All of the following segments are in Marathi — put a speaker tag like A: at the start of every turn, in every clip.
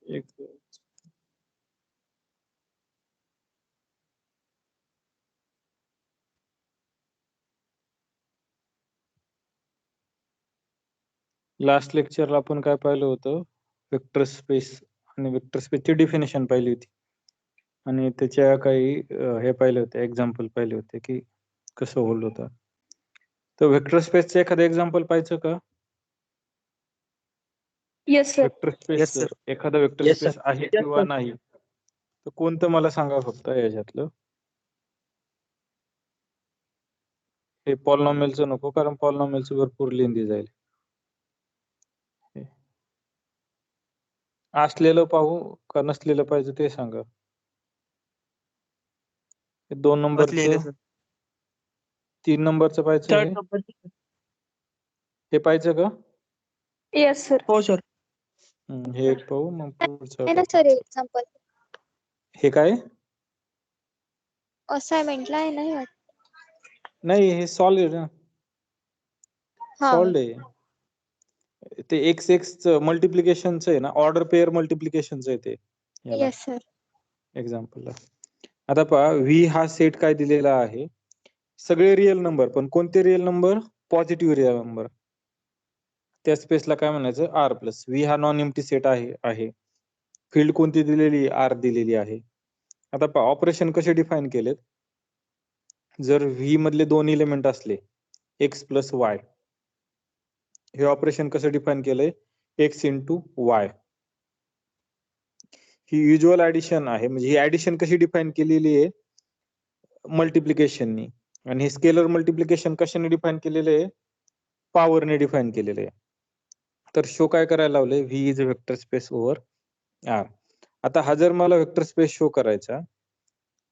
A: एक लास्ट लेक्चरला आपण काय पाहिलं होतं, वेक्टर स्पेस आणि वेक्टर स्पेसची डेफिनेशन पाहिली होती आणि त्याच्या काही हे पाहिले होते, एक्झाम्पल पाहिले होते की कसं होल्ड होतं. तर वेक्टर स्पेसचं एखादं एक्झाम्पल पाहायचं का?
B: Yes sir.
A: Vector space
C: Yes, sir.
A: जर एखादा वेक्टर
C: Yes,
A: स्पेस
C: sir.
A: आहे किंवा नाही, तर कोणतं मला सांगा फक्त याच्यातलं. हे पॉलिनॉमियलचं नको, कारण पॉलिनॉमियलचं भरपूर लेंदी जाईल. असलेलं पाहू का नसलेलं पाहिजे ते सांगा. 2 नंबरचं,
C: असलेलं sir.
A: 3 नंबरचं पाहायचं
C: Third
A: हे?
C: number.
A: हे पाहायचं का?
B: Yes sir.
C: हो sir.
A: हे एक पाहू, मग पुढचं
B: आहे ना
A: topic.
B: Sir example.
A: हे काय?
B: असाइनमेंटला आहे नाही वाटत.
A: नाही, हे सॉल्व आहे ना.
B: हा.
A: सॉल्व आहे. ते x मल्टिप्लिकेशनचं आहे ना, ऑर्डर पेअर मल्टिप्लिकेशनचं आहे ते याला
B: येस सर.
A: एक्झाम्पलला. आता पहा, व्ही हा सेट काय दिलेला आहे, सगळे रिअल नंबर, पण कोणते real number? Positive real number. त्या स्पेसला काय म्हणायचं? R plus. व्ही हा नॉन एम्प्टी सेट आहे. फील्ड कोणती दिलेली? आर दिलेली आहे. आता पहा, ऑपरेशन कसे डिफाईन केलेत. जर व्ही मधले 2 एलिमेंट असले, एक्स प्लस वाय, हे ऑपरेशन कसं डिफाईन केलंय? X into Y. ही युज्युअल ऍडिशन आहे, म्हणजे ही ऍडिशन कशी डिफाईन केलेली आहे? मल्टिप्लिकेशननी. आणि हे स्केलर मल्टिप्लिकेशन कशाने डिफाईन केलेलं आहे? पॉवरने डिफाईन केलेलं आहे. तर शो काय करायला लावलंय? V is a vector space over R. आता हा जर मला वेक्टर स्पेस शो करायचा,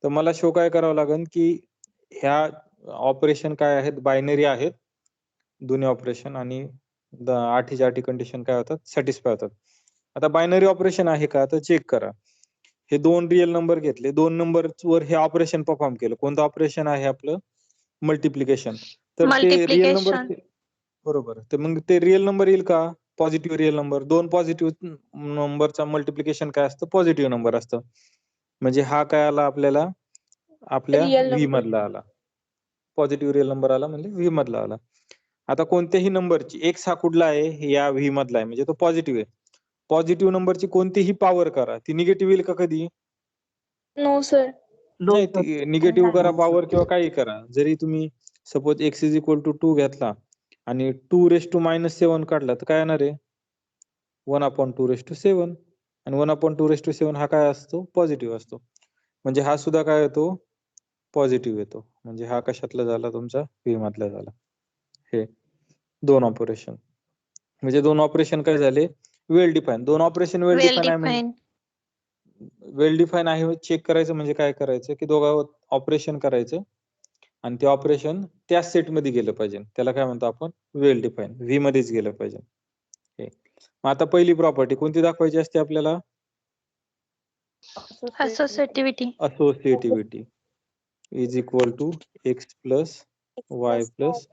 A: तर मला शो काय करावं लागेल की ह्या ऑपरेशन काय आहेत? बायनरी आहेत दोन्ही ऑपरेशन, आणि 8च्या 8 कंडिशन काय होतात? सॅटिस्फाय होतात. आता बायनरी ऑपरेशन आहे का? तर चेक करा. हे 2 रिअल नंबर घेतले, 2 नंबरवर हे ऑपरेशन परफॉर्म केलं. कोणतं ऑपरेशन आहे आपलं? मल्टिप्लिकेशन. तर ते रिअल नंबर, बरोबर. तर मग ते रिअल नंबर येईल का? Positive real number. 2 पॉझिटिव्ह नंबरचा मल्टिप्लिकेशन काय असतं? पॉझिटिव्ह नंबर असतं. म्हणजे हा काय आला आपल्याला? आपल्या
B: Real
A: व्ही
B: number.
A: मधला आला. पॉझिटिव्ह रिअल नंबर आला म्हणजे व्ही मधला आला. आता कोणत्याही नंबरची एक्स हा कुठला आहे? या व्ही मधला आहे, म्हणजे तो पॉझिटिव्ह आहे. पॉझिटिव्ह नंबरची कोणतीही पॉवर करा, ती निगेटिव्ह येईल का कधी?
B: No sir.
A: नाही, ती निगेटिव्ह करा पॉवर किंवा काही करा. जरी तुम्ही suppose x is equal to 2 घेतला आणि 2⁻⁻7 काढला, तर काय येणार आहे? 1/2�7. आणि 1/2�7 हा काय असतो? पॉझिटिव्ह असतो. म्हणजे हा सुद्धा काय येतो? पॉझिटिव्ह येतो. म्हणजे हा कशातला झाला? तुमचा व्ही मधला झाला. हे 2 ऑपरेशन, म्हणजे 2 ऑपरेशन काय झाले? वेल डिफाईन. 2 ऑपरेशन वेल डिफाईन आहे म्हणजे वेल डिफाईन आहे चेक करायचं म्हणजे काय करायचं की दोघांवर ऑपरेशन करायचं आणि ते ऑपरेशन त्याच सेट मध्ये गेलं पाहिजे. त्याला काय म्हणतो आपण? वेल डिफाईन. व्ही मध्येच गेलं पाहिजे. मग आता पहिली प्रॉपर्टी कोणती दाखवायची असते आपल्याला? Associativity is equal to X plus Y plus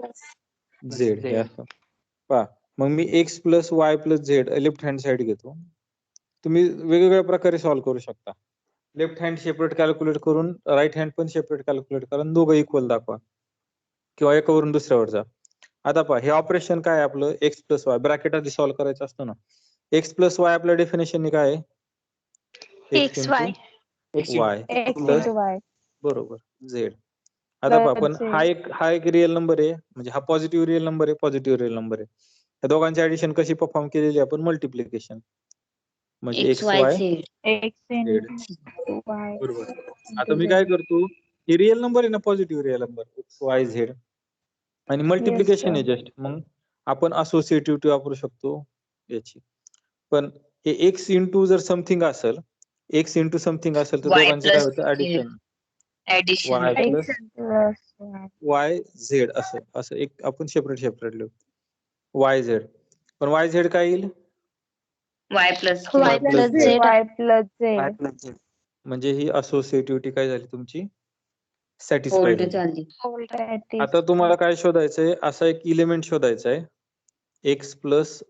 A: Z. हे असं पहा. मग मी X plus Y plus Z left hand side घेतो. तुम्ही वेगवेगळ्या प्रकारे सॉल्व्ह करू शकता. लेफ्ट हँड सेपरेट कॅल्क्युलेट करून, राईट हँड पण सेपरेट कॅल्क्युलेट करून दोघं इक्वल दाखवा, किंवा एकावरून दुसऱ्यावर जा. आता पहा, हे ऑपरेशन काय आहे आपलं? एक्स प्लस वाय ब्रॅकेट आधी सॉल्व्ह करायचं असतं ना. एक्स प्लस वाय आपल्या डेफिनेशन काय आहे? X
B: XY.
A: Into Y plus बरोबर झेड. आता पहा, पण हा एक रिअल नंबर आहे, म्हणजे हा पॉझिटिव्ह रिअल नंबर आहे, पॉझिटिव्ह रिअल नंबर आहे. या दोघांची ऍडिशन कशी परफॉर्म केलेली आपण? मल्टिप्लिकेशन. म्हणजे एक्स वाय झेड. बरोबर. आता मी काय करतो? हे रिअल नंबर आहे ना, positive real number x Y Z, आणि मल्टिप्लिकेशन आहे जस्ट. मग आपण असोसिएटिव्हिटी वापरू शकतो याची. पण हे एक्स इंटू जर समथिंग असेल, एक्स इंटू समथिंग असेल, तर दोघांचं काय होतं? Addition. Y plus Y Z असं एक आपण सेपरेट लिहू. Y Z. पण वाय झेड काय येईल?
B: Y plus Z.
A: म्हणजे ही असोसिएटिव्हिटी काय झाली तुमची? सॅटिस्फाय झाली. आता तुम्हाला काय शोधायचंय? असा एक इलिमेंट शोधायचा आहे, एक्स प्लस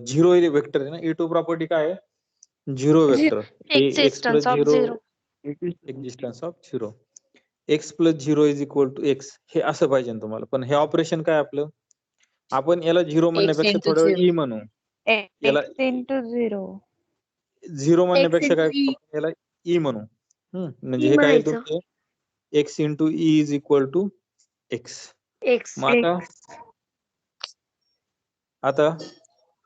A: 0 वेक्टर आहे ना. E2 प्रॉपर्टी काय आहे? Zero vector X plus
B: Existence of
A: zero
B: zero.
A: Existence of zero X plus zero is equal to X हे असं पाहिजे ना तुम्हाला. पण हे ऑपरेशन काय आपलं, आपण याला झिरो म्हणण्यापेक्षा
C: into
A: थोडं
C: zero.
A: ई म्हणू. याला
D: x into 0.
A: झिरो म्हणण्यापेक्षा काय
B: into E.
A: आपण याला ई म्हणू. म्हणजे
B: E
A: हे काय येईल
B: म्हणायचं.
A: तुमचे X into E is equal to X.
B: X.
A: मग आता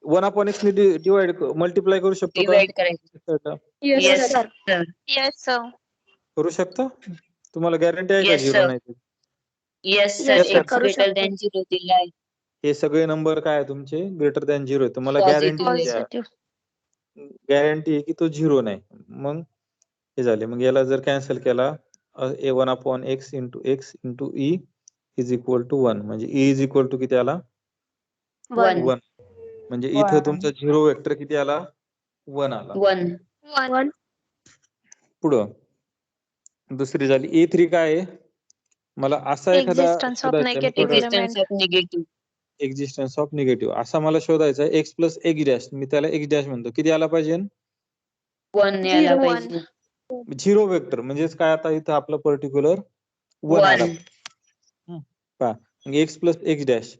A: 1/x ने डिवाइड मल्टिप्लाय करू शकतो का?
C: Divide करायचं.
B: Yes,
C: Yes,
B: sir.
C: sir.
B: Yes, sir.
A: करू शकता? तुम्हाला गॅरंटी आहे का
C: Yes,
A: झिरो
C: sir.
A: नाही ते?
C: Yes, sir.
B: Yes, sir.
C: X
B: करू
C: greater
B: शकतो.
C: than 0 दिलाय.
A: हे सगळे नंबर काय आहे तुमचे ग्रेटर दॅन झिरो आहे. तुम्हाला
C: Positive
A: गॅरंटी
C: आहे.
B: Positive.
A: आहे की तो झिरो नाही. मग हे झाले. मग याला जर कॅन्सल केला a1/x into E is equal to 1 म्हणजे ई इज इक्वल टू किती आला?
C: 1.
A: 1. म्हणजे इथं
D: One.
A: तुमचा झिरो वेक्टर किती आला? 1 आला.
C: 1.
B: 1.
A: पुढं दुसरी झाली A3 काय आहे? मला असा एखादा
B: Existence of
A: शोधायचा आहे. मी
B: negative
A: थोडं
C: Existence of negative.
A: Existence of negative असा मला शोधायचा आहे एक्स प्लस एक्स डॅश. मी त्याला एक्स डॅश म्हणतो. किती आला पाहिजे?
C: 1 यायला
B: Zero.
C: पाहिजे.
A: झिरो वेक्टर म्हणजेच काय आता इथं आपलं पर्टिक्युलर 1 आला.
C: 1.
A: पहा मग एक्स प्लस एक्स डॅश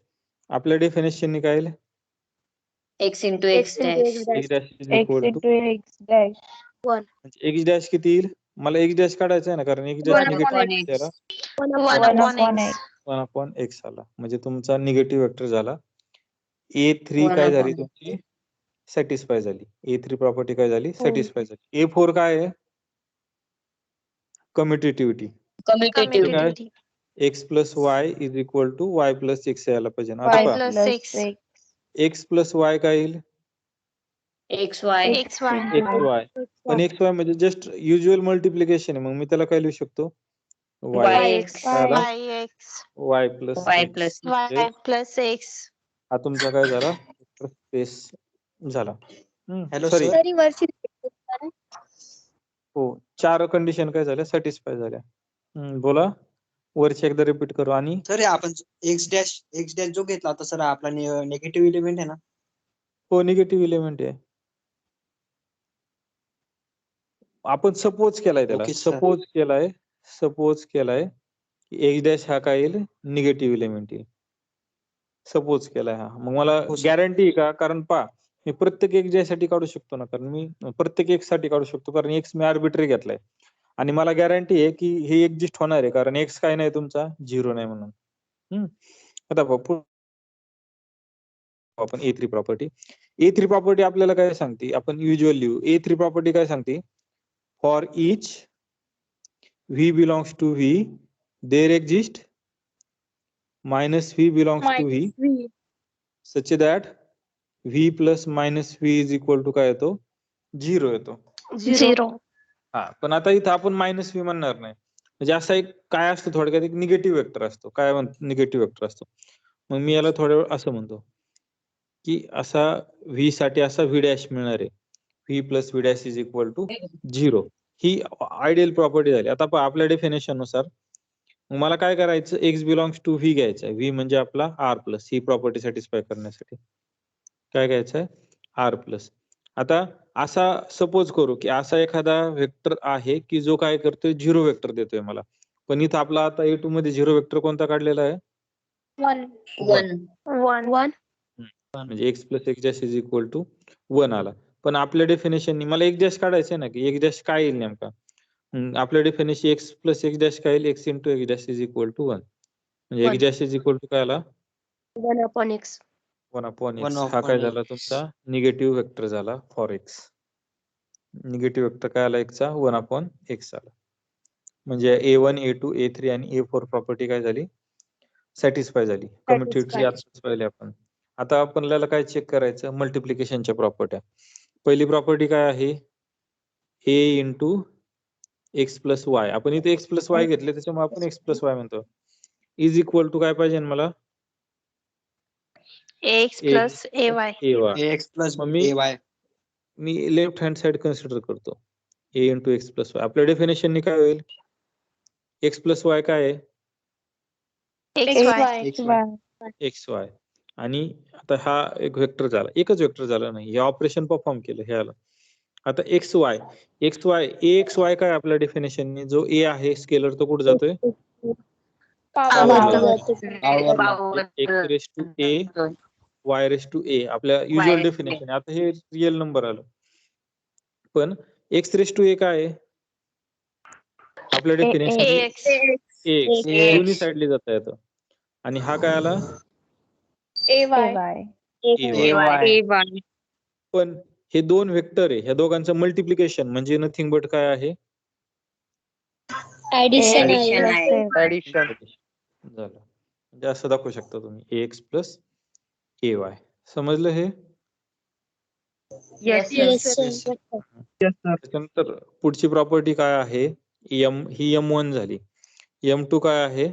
A: आपल्या डेफिनेशनने काय येईल?
C: X into X
B: X into
C: dash.
B: X dash.
A: X dash is
D: X
A: equal to
D: into x dash.
B: 1.
A: X dash किती येईल? मला एक्स डॅश काढायचा आहे ना कारण एक्स डॅश
B: 1
C: 1
A: निगेटिव्ह
C: upon
A: त्याला
C: X.
B: 1
D: 1
B: upon
D: upon
B: X.
D: x.
A: 1/x आला. म्हणजे तुमचा निगेटिव्ह वेक्टर झाला. A3
C: 1
A: काय झाली
C: upon.
A: तुमची? सॅटिस्फाय झाली. A3 प्रॉपर्टी काय झाली?
B: हो.
A: सॅटिस्फाय झाली. A4 काय आहे? कम्युटेटिव्हिटी.
C: Commutative.
A: काय?
B: Commutativity.
A: X plus Y is equal to Y plus X यायला पाहिजे. आता
D: Y
A: पहा
B: plus
D: plus
B: x.
D: x.
A: X plus Y काय येईल?
C: XY.
B: XY.
A: X Y. पण एक्स वाय म्हणजे जस्ट युज्युअल मल्टिप्लिकेशन आहे. मग मी त्याला काय लिहू शकतो? Y
C: YX.
A: झाला
B: YX.
A: Y plus
C: Y
A: X.
C: plus.
B: Y plus X.
A: हा तुमचा काय झाला? स्पेस झाला.
E: Hello
A: sorry
E: sir.
B: तरी वरची
A: हो 4 कंडिशन काय झाल्या? सॅटिस्फाय झाल्या. बोला वरची एकदा रिपीट करू. आणि
E: सर हे आपण एक्स डॅश जो घेतला होता सर आपला निगेटिव्ह एलिमेंट आहे ना.
A: हो निगेटिव्ह एलिमेंट आहे. आपण सपोज केलाय त्याला.
E: Okay sir.
A: सपोज केलाय की एक्स डॅश हा काय येईल? निगेटिव्ह एलिमेंट येईल. सपोज केलाय हा. मग मला
E: हो सर.
A: गॅरंटी आहे का? कारण पहा मी प्रत्येक एक्स साठी काढू शकतो ना कारण मी प्रत्येक एक्स साठी काढू शकतो कारण एक्स मी आर्बिट्ररी घेतलाय आणि मला गॅरंटी आहे की हे एक्झिस्ट होणार आहे कारण एक्स काय नाही तुमचा झिरो नाही म्हणून. आता आपण A3 प्रॉपर्टी आपल्याला काय सांगते? आपण युज्युअल लिहू. A3 प्रॉपर्टी काय सांगते? For each V belongs to V there exist minus V belongs to V
B: V.
A: such that V plus minus V is equal to काय येतो? 0 येतो.
B: 0.
A: हा पण आता इथं आपण मायनस व्ही म्हणणार नाही. म्हणजे असा एक काय असतो थोडक्यात एक निगेटिव्ह वेक्टर असतो. काय म्हणतो? निगेटिव्ह वेक्टर असतो. मग मी याला थोड्या वेळ असं म्हणतो की असा व्ही साठी असा व्ही डॅश मिळणार आहे. V plus V dash is equal to 0. ही आयडियल प्रॉपर्टी झाली. आता आपल्या डेफिनेशन नुसार मला काय करायचं? एक्स बिलॉंग्स टू व्ही घ्यायचा आहे. व्ही म्हणजे आपला आर प्लस. ही प्रॉपर्टी सॅटिस्फाय करण्यासाठी काय घ्यायचं आहे? R plus. आता असा सपोज करू की असा एखादा वेक्टर आहे की जो काय करतोय? झिरो वेक्टर देतोय मला. पण इथं आपला आता A2 मध्ये झिरो वेक्टर कोणता काढलेला आहे?
B: 1.
C: 1.
A: म्हणजे X plus X dash is equal to 1 आला. पण आपल्या डेफिनेशननी मला एक्स डॅश काढायचं आहे ना की एक्स डॅश काय येईल नेमका? आपल्या definition X plus X dash काय येईल? X into X dash is equal to 1. म्हणजे X dash is equal to काय आला?
B: 1 upon X.
A: 1/x. हा काय झाला तुमचा? निगेटिव्ह वेक्टर झाला फॉर एक्स. निगेटिव्ह वेक्टर काय आला एक्सचा? 1/x आला. म्हणजे A1, A2, A3 आणि A4 प्रॉपर्टी काय झाली? सॅटिस्फाय झाली. कम्युटेटिव्हिटी आताच पाहिली आपण. आता आपल्याला काय चेक करायचं? मल्टिप्लिकेशनच्या प्रॉपर्ट्या. पहिली प्रॉपर्टी काय आहे? A into x plus Y. आपण इथे एक्स प्लस वाय घेतले त्याच्यामुळे आपण एक्स प्लस वाय म्हणतो. इज इक्वल टू काय पाहिजे मला?
B: X plus AY.
E: X plus
A: मग मी
E: AY.
A: Left hand side consider करतो. A into x plus Y. आपल्या डेफिनेशननी काय होईल? एक्स प्लस वाय काय आहे?
B: XY.
A: X Y. आणि आता हा एक वेक्टर झाला. एकच वेक्टर झाला नाही. हे ऑपरेशन परफॉर्म केलं हे आलं. आता एक्स वाय एक्स वाय काय आपल्या डेफिनेशनने जो ए आहे स्केलर तो कुठे जातोय
B: पावरला
A: X raise to A Y raise to A आपल्या युजल डेफिनेशन. आता हे रिअल नंबर आलं पण एक्स रेस टू ए काय आहे आपल्या डेफिनेशन
B: एक्स
A: एक्स दोन्ही साईडली जाता येतं आणि हा काय आला पण हे दोन वेक्टर आहे ह्या दोघांचं मल्टिप्लिकेशन म्हणजे नथिंग बट काय आहे
C: ऍडिशन
A: झालं. म्हणजे असं दाखवू शकता तुम्ही एक्स प्लस ए वाय. समजलं हे? त्याच्यानंतर पुढची प्रॉपर्टी काय आहे एम ही M1 झाली. M2 काय आहे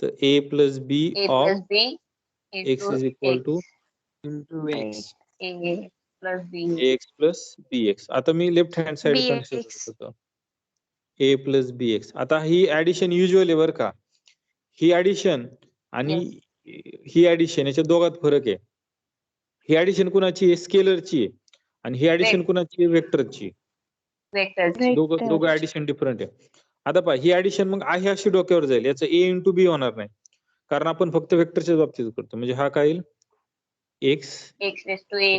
A: तर A plus B of X is equal to X plus B X. आता मी लेफ्ट हँड साइड कन्सिडर करतो ए प्लस बी एक्स. आता ही ऍडिशन युजल आहे बरं का. ही ऍडिशन आणि ही ऍडिशन याच्या दोघात फरक आहे. ही ऍडिशन कुणाची आहे स्केलरची आहे आणि ही ऍडिशन कुणाची आहे वेक्टरची. दोघं ऍडिशन डिफरंट आहे. आता पहा ही ऍडिशन मग आहे अशी डोक्यावर जाईल याचं ए इंटू बी होणार नाही कारण आपण फक्त वेक्टरच्या बाबतीत करतो. म्हणजे हा काय येईल X raise to A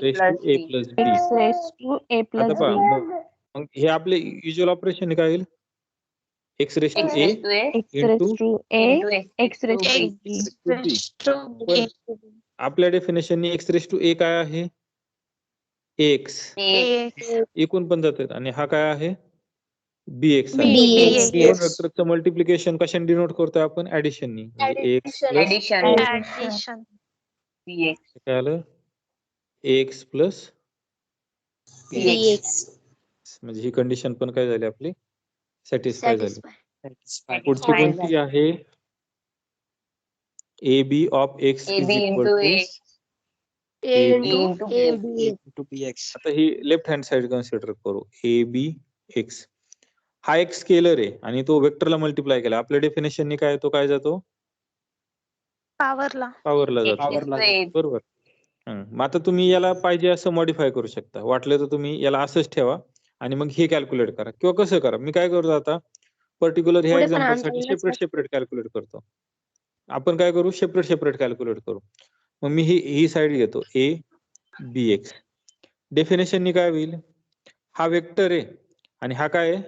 A: plus B. आता पहा मग हे आपले युजल ऑपरेशन काय येईल X raise to A into पण आपल्या डेफिनेशनने एक्स रेस टू ए काय आहे एक्स एकूण पण जातात आणि हा काय आहे बी एक्स आहे. दोन वेक्टरचं मल्टिप्लिकेशन कशाने डिनोट करतोय आपण ऍडिशननी म्हणजे एक्स प्लस काय आलं एक्स प्लस म्हणजे ही कंडिशन पण काय झाली आपली सॅटिस्फाय झाली. पुढची कोणती आहे A B of X is equal to आता ही लेफ्ट हँड साइड कन्सिडर करू ए बी एक्स. हा एक स्केलर आहे आणि तो वेक्टरला मल्टिप्लाय केला. आपल्या डेफिनेशनने काय तो काय जातो पॉवरला जातो बरोबर. मग आता तुम्ही याला पाहिजे असं मॉडिफाय करू शकता. वाटलं तर तुम्ही याला असंच ठेवा आणि मग हे कॅल्क्युलेट करा किंवा कसं करा. मी काय करतो आता पर्टिक्युलर ह्या एक्झाम्पल साठी सेपरेट कॅल्क्युलेट करतो. आपण काय करू सेपरेट कॅल्क्युलेट करू. मग मी ही साइड घेतो ए बी एक्स. डेफिनेशननी काय होईल हा वेक्टर आहे आणि हा काय आहे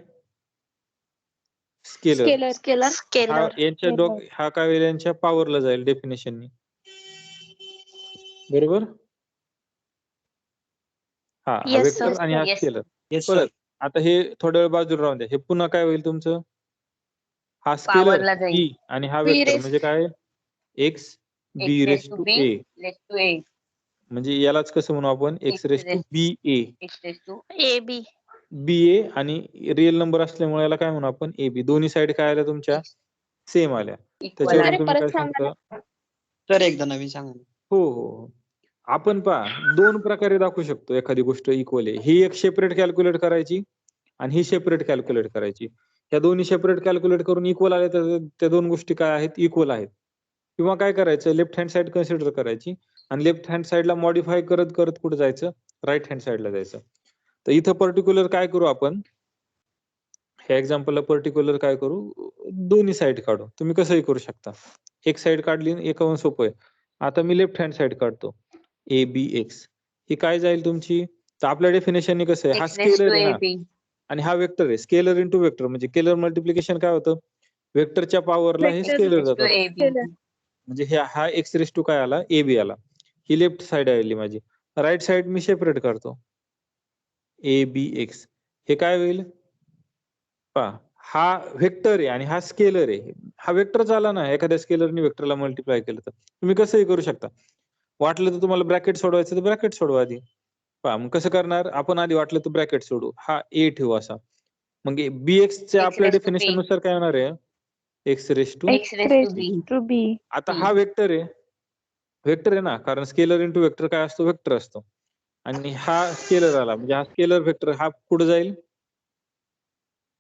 A: स्केलर. हा काय होईल यांच्या पॉवरला जाईल डेफिनेशननी बरोबर. हा वेक्टर आणि हा स्केलर. परत आता हे थोड्या वेळ बाजूला राहून द्या. हे पुन्हा काय होईल तुमचं हा स्केलर बी आणि हा वेक्टर म्हणजे काय X B raise to A म्हणजे यालाच कसं म्हणू आपण X raise to B A B A आणि रिअल नंबर असल्यामुळे याला काय म्हणू आपण ए बी. दोन्ही साइड काय आल्या तुमच्या सेम आल्या. त्याच्यावरून तुम्ही काय सांगता
E: तर एकदा नवीन सांगा.
A: हो आपण पहा दोन प्रकारे दाखवू शकतो एखादी गोष्ट इक्वल आहे. ही एक सेपरेट कॅल्क्युलेट करायची आणि ही सेपरेट कॅल्क्युलेट करायची. या दोन्ही सेपरेट कॅल्क्युलेट करून इक्वल आले तर त्या दोन गोष्टी काय आहेत इक्वल आहेत. किंवा काय करायचं लेफ्ट हँड साइड कन्सिडर करायची आणि लेफ्ट हँड साइडला मॉडिफाय करत करत कुठे जायचं राईट हँड साइडला जायचं. तर इथं पर्टिक्युलर काय करू आपण ह्या एक्झाम्पलला पर्टिक्युलर काय करू दोन्ही साइड काढू. तुम्ही कसंही करू शकता. एक साइड काढली एकावन्न सोपं आहे. आता मी लेफ्ट हँड साइड काढतो ए बी एक्स. ही काय जाईल तुमची तर आपल्या डेफिनेशनने कसं आहे हा स्केलर आहे ना आणि हा वेक्टर आहे. स्केलर इंटू वेक्टर म्हणजे स्केलर मल्टिप्लिकेशन काय होतं वेक्टरच्या पॉवरला हे स्केलर जातात. म्हणजे हा एक्स रेस टू काय आला ए बी आला. ही लेफ्ट साइड आली माझी. राईट साइड मी सेपरेट करतो ए बी एक्स. हे काय होईल पहा हा वेक्टर आहे आणि हा स्केलर आहे. हा वेक्टर आला ना एखाद्या स्केलरने वेक्टरला मल्टिप्लाय केलं तर तुम्ही कसंही करू शकता. वाटलं तर तुम्हाला ब्रॅकेट सोडवायचं तर ब्रॅकेट सोडवा आधी. पहा मग कसं करणार आपण आधी वाटलं तर ब्रॅकेट सोडू हा ए ठेवू असा. मग बी एक्सच्या आपल्या डेफिनेशन नुसार काय होणार आहे एक्स रेस टू बी. आता हा वेक्टर आहे ना कारण स्केलर इंटू वेक्टर काय असतो वेक्टर असतो आणि हा स्केलर आला म्हणजे हा स्केलर वेक्टर हा पुढे जाईल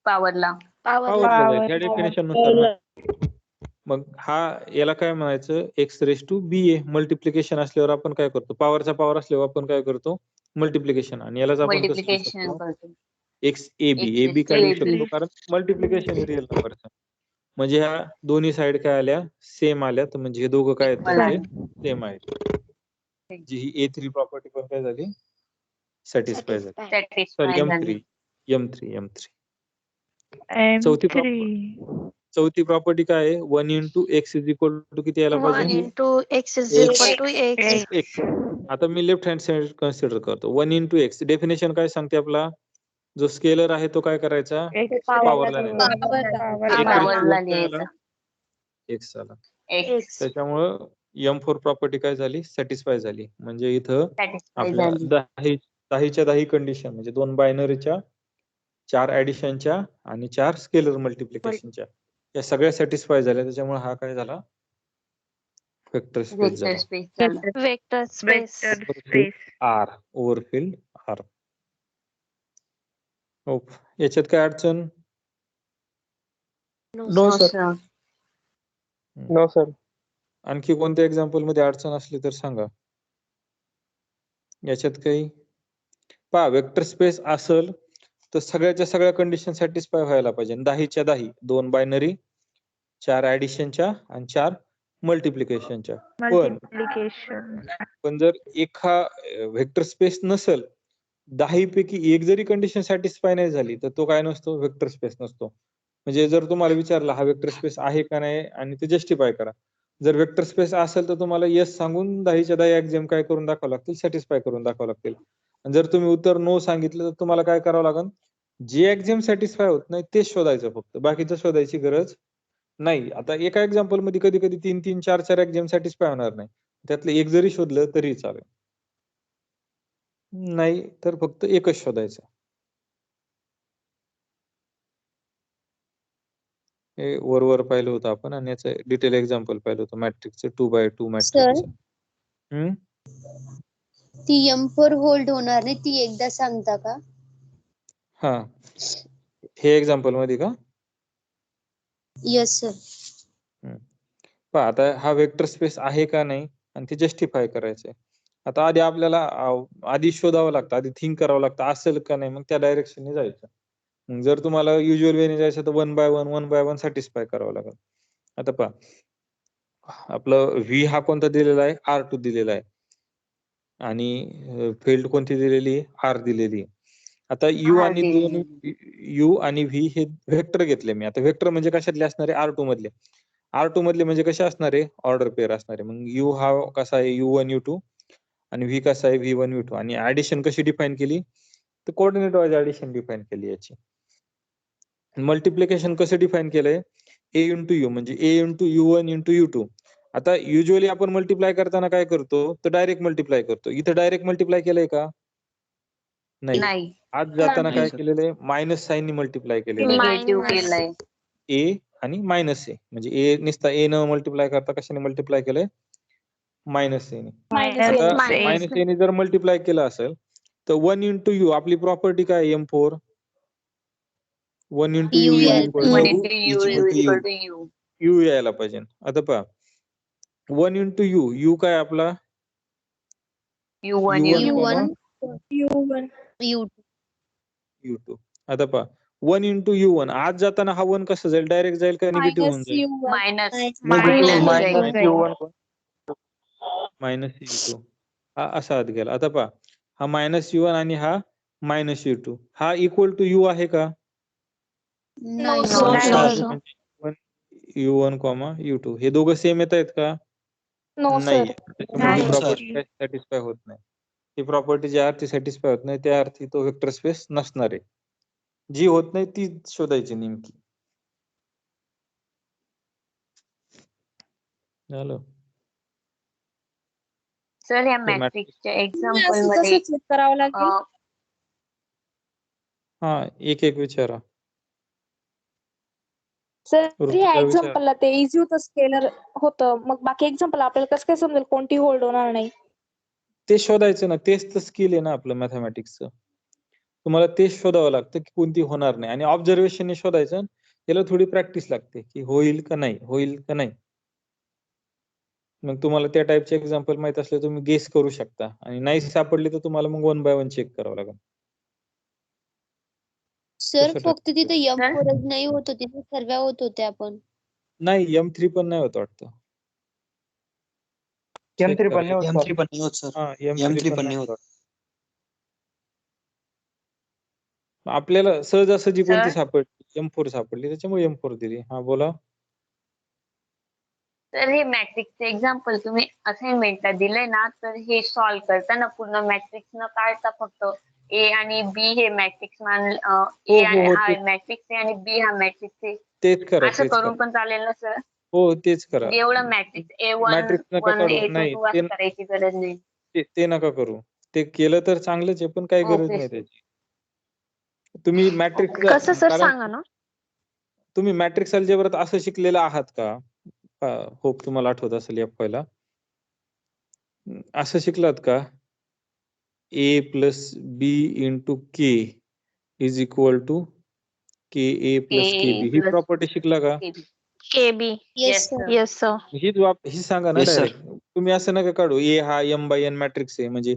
C: पॉवरला
A: जाईल ह्या डेफिनेशन नुसार ना. मग हा याला काय म्हणायचं X raise to B A. Multiplication असल्यावर आपण काय करतो पॉवरचा पॉवर असल्यावर आपण काय करतो मल्टिप्लिकेशन, आणि यालाच आपण कसं लिहू
C: मल्टिप्लिकेशन
A: शकतो,
C: करतो.
A: X A B. ए बी का लिहू शकतो कारण मल्टिप्लिकेशन हे रिअल नंबरचं. म्हणजे ह्या दोन्ही साइड काय आल्या, सेम आल्या, तर म्हणजे हे दोघं काय आहेत,
C: Equal
A: तर ते सेम आहेत. जी ही A3 प्रॉपर्टी पण काय झाली, सॅटिस्फाय झाली.
C: सॅटिस्फाय झाली.
A: M3. चौथी प्रॉपर्टी काय आहे, 1 into x is equal to किती यायला
B: 1
A: पाहिजे,
B: into x is equal to x.
A: x. आता मी लेफ्ट हँड साइड कन्सिडर करतो. 1 into x डेफिनेशन काय सांगते आपला, जो स्केलर आहे तो काय करायचा, पॉवरला न्यायचा.
C: पावरला लिहायचा.
A: x आला.
C: X
A: त्याच्यामुळं M4 प्रॉपर्टी काय झाली, सॅटिस्फाय झाली. म्हणजे इथं
C: सॅटिस्फाय
A: आपल्या
C: झाली.
A: 10च्या 10 कंडिशन, म्हणजे 2 बायनरीच्या, 4 ऍडिशनच्या आणि 4 स्केलर मल्टिप्लिकेशनच्या, या सगळ्या सॅटिस्फाय झाल्या. त्याच्यामुळे हा काय झाला, वेक्टर स्पेस
C: वेक्टर
A: झाला.
C: स्पेस झाला.
B: Vector space.
A: R ओव्हरफिल्ड R. याच्यात काय अडचण,
C: No, sir.
A: No sir. आणखी कोणत्या एक्झाम्पल मध्ये अडचण असली तर सांगा. याच्यात काही पहा, वेक्टर स्पेस असेल तर सगळ्याच्या सगळ्या कंडिशन सॅटिस्फाय व्हायला पाहिजे. 10च्या 10 2 बायनरी, 4 ऍडिशनच्या आणि 4 मल्टिप्लिकेशनच्या. पण जर एका वेक्टर स्पेस नसेल, 10 पैकी एक जरी कंडिशन सॅटिस्फाय नाही झाली तर तो काय नसतो, वेक्टर स्पेस नसतो. म्हणजे जर तुम्हाला विचारला हा वेक्टर स्पेस आहे का नाही आणि ते जस्टिफाय करा. जर वेक्टर स्पेस असेल तर तुम्हाला येस सांगून 10च्या 10 एक्झाम काय करून दाखवावं लागतील, सॅटिस्फाय करून दाखवावं लागतील. आणि जर तुम्ही उत्तर नो सांगितलं तर तुम्हाला काय करावं लागेल, जे एक्झाम सॅटिस्फाय होत नाही तेच शोधायचं, फक्त बाकीचं शोधायची गरज नाही. आता एका एक्झाम्पल मध्ये कधी कधी 3-3, 4-4 एक्झाम सॅटिस्फाय होणार नाही, त्यातलं एक जरी शोधलं तरी चालेल. नाही तर फक्त एकच शोधायचं. हे वर पाहिलं होतं आपण, आणि याचं डिटेल एक्झाम्पल पाहिलं होतं मॅट्रिक्सचं, 2x2 मॅट्रिक्स.
D: ती M4 होल्ड होणार नाही, ती एकदा सांगता का?
A: हा, हे एक्झाम्पल मध्ये का?
D: Yes sir.
A: पहा, आता हा वेक्टर स्पेस आहे का नाही आणि ते जस्टिफाय करायचंय. आता आधी आपल्याला आधी शोधावं लागतं, आधी थिंक करावं लागतं, असेल का नाही, मग त्या डायरेक्शनने जायचं. मग जर तुम्हाला युज्युअल वेने जायचं तर 1 by 1 सॅटिस्फाय करावं लागेल. आता पहा, आपलं व्ही हा कोणता दिलेला आहे, R2 दिलेला आहे, आणि फील्ड कोणती दिलेली आहे, R दिलेली आहे. आता यू आणि व्ही हे व्हेक्टर घेतले मी. आता व्हेक्टर म्हणजे कशातले असणारे, R2 मधले. R2 मधले म्हणजे कसे असणारे, ऑर्डर पेअर असणारे. मग यू हा कसा आहे, U1 U2, आणि व्ही कसा आहे, V1 V2. आणि ऍडिशन कशी डिफाइन केली, तर कोऑर्डिनेट वाईज ऍडिशन डिफाइन केली याची. मल्टिप्लिकेशन कसं डिफाइन केलंय, A into U, म्हणजे A into U1 into U2. आता युज्युअली आपण मल्टिप्लाय करताना काय करतो, तर डायरेक्ट मल्टिप्लाय करतो. इथं डायरेक्ट मल्टिप्लाय केलंय का, नाही. आज जाताना काय केलेलं आहे, मायनस साईननी मल्टिप्लाय केलेलं आहे.
C: निगेटिव्ह केलंय.
A: ए आणि मायनस ए, म्हणजे ए नुसता ए न मल्टिप्लाय करता कशाने मल्टिप्लाय केलंय, मायनस ए ने. आता मायनस ए ने जर मल्टिप्लाय केलं असेल तर 1 into U, आपली प्रॉपर्टी काय, M4, 1 into U
D: UL.
C: equal to U.
A: U यायला पाहिजे. आता पहा, 1 into U काय आपला,
C: U1
A: U2. आता पहा, 1 into U1, आज जाताना हा 1 कसं जाईल, डायरेक्ट जाईल का निगेटिव्ह होऊन जाईल, मायनस U2. हा असा आत गेला. आता पहा, हा मायनस U1 आणि हा मायनस U2, हा इक्वल टू U आहे का, U1, U2 हे दोघं सेम येत आहेत का, नाही. त्याच्यामुळे प्रॉपर्टी सॅटिस्फाय होत नाही. ही प्रॉपर्टी ज्या अर्थी सॅटिस्फाय होत नाही त्या अर्थी तो वेक्टर स्पेस नसणार आहे. जी होत नाही ती शोधायची नेमकी. झालं.
C: सर या मॅट्रिक्सच्या एक्झाम्पल मध्ये
D: करावं लागेल.
A: हा, एक विचारा.
F: सर
A: ऋतुजा
F: ह्या
A: विचार.
F: एक्झाम्पलला ते इझी होतं, स्केलर होतं, मग बाकी एक्झाम्पल आपल्याला कसं काय समजेल कोणती होल्ड होणार नाही?
A: ते शोधायचं ना, तेच तर स्किल आहे ना आपलं मॅथमॅटिक्सचं. तुम्हाला तेच शोधावं लागतं की कोणती होणार नाही, आणि ऑब्झर्वेशनने शोधायचं. याला थोडी प्रॅक्टिस लागते की होईल का नाही, होईल का नाही. मग तुम्हाला त्या टाईपचे एक्झाम्पल माहित असले तुम्ही गेस करू शकता आणि नाही सापडले तर तुम्हाला मग 1 बाय 1 चेक करावं लागेल.
D: सर
A: कसं
D: फक्त
A: टाकतात
D: तिथे
C: Sir?
D: M4 नाही होत होती ना, सर्व होत होत्या आपण.
A: नाही M3 पण नाही होत वाटतं.
G: M3
A: Check
G: पण नाही होत
E: M3 पण नाही होत सर.
A: हा
E: M3
A: M3
E: पण
A: पण
E: नाही
A: नाही
E: होत.
A: होत. आपल्याला सहजासहजी कोणती
C: Sir?
A: सापडली M4 सापडली त्याच्यामुळे M4 दिली. हा बोला.
C: तर हे मॅट्रिक्सचे एक्झाम्पल तुम्ही असाइनमेंटला दिलंय ना, तर हे सॉल्व्ह करताना पूर्ण मॅट्रिक्स न काढता फक्त ए आणि बी हे मॅट्रिक्स
A: हो,
C: ए
A: हो, हो,
C: हा
A: तेच.
C: मॅट्रिक्स आहे आणि बी हा मॅट्रिक्स आहे
A: तेच करा
C: असं
A: तेच
C: करून
A: करा.
C: पण चालेल ना सर?
A: हो तेच करा.
C: म्हणजे एवढं मॅट्रिक्स A1
A: मॅट्रिक्स नका
C: 1
A: काढू.
C: A2
A: नाही
C: 2 असं करायची गरज नाही.
A: ते नका करू. ते केलं तर चांगलंच आहे पण काही गरज
C: ओके
A: नाही
C: सर.
A: त्याची. तुम्ही
C: ओके.
A: मॅट्रिक्स
B: कसं सर
A: कारण
B: सांगा ना?
A: तुम्ही मॅट्रिक्स अल्जेब्रात असं शिकलेलं आहात का? होप तुम्हाला आठवत असेल FY ला. असं शिकलात का? A + B * K is equal to KA + KB he
C: plus
A: property शिकला का?
C: KB.
B: KB.
D: Yes
C: Yes,
D: sir.
C: sir.
B: Yes, sir.
A: ही सांगा ना
E: Yes, sir.
A: डायरेक्ट. तुम्ही असं नका काढू. A हा M/N मॅट्रिक्स आहे म्हणजे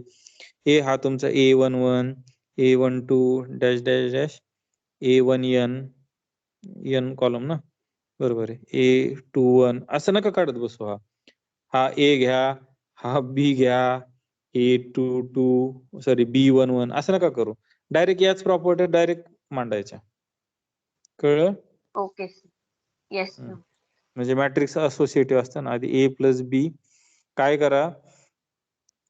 A: A हा तुमचा A11 A12 dash dash dash A1n n column ना बरोबर आहे A21 असं नका काढत बसू. हा A घ्या, हा B घ्या, A22 सॉरी B11 असं नका करू. डायरेक्ट याच प्रॉपर्टी डायरेक्ट मांडायच्या. कळलं?
C: Okay sir. Yes sir.
A: म्हणजे मॅट्रिक्स असोसिएटिव्ह असतं ना आधी A + B काय करा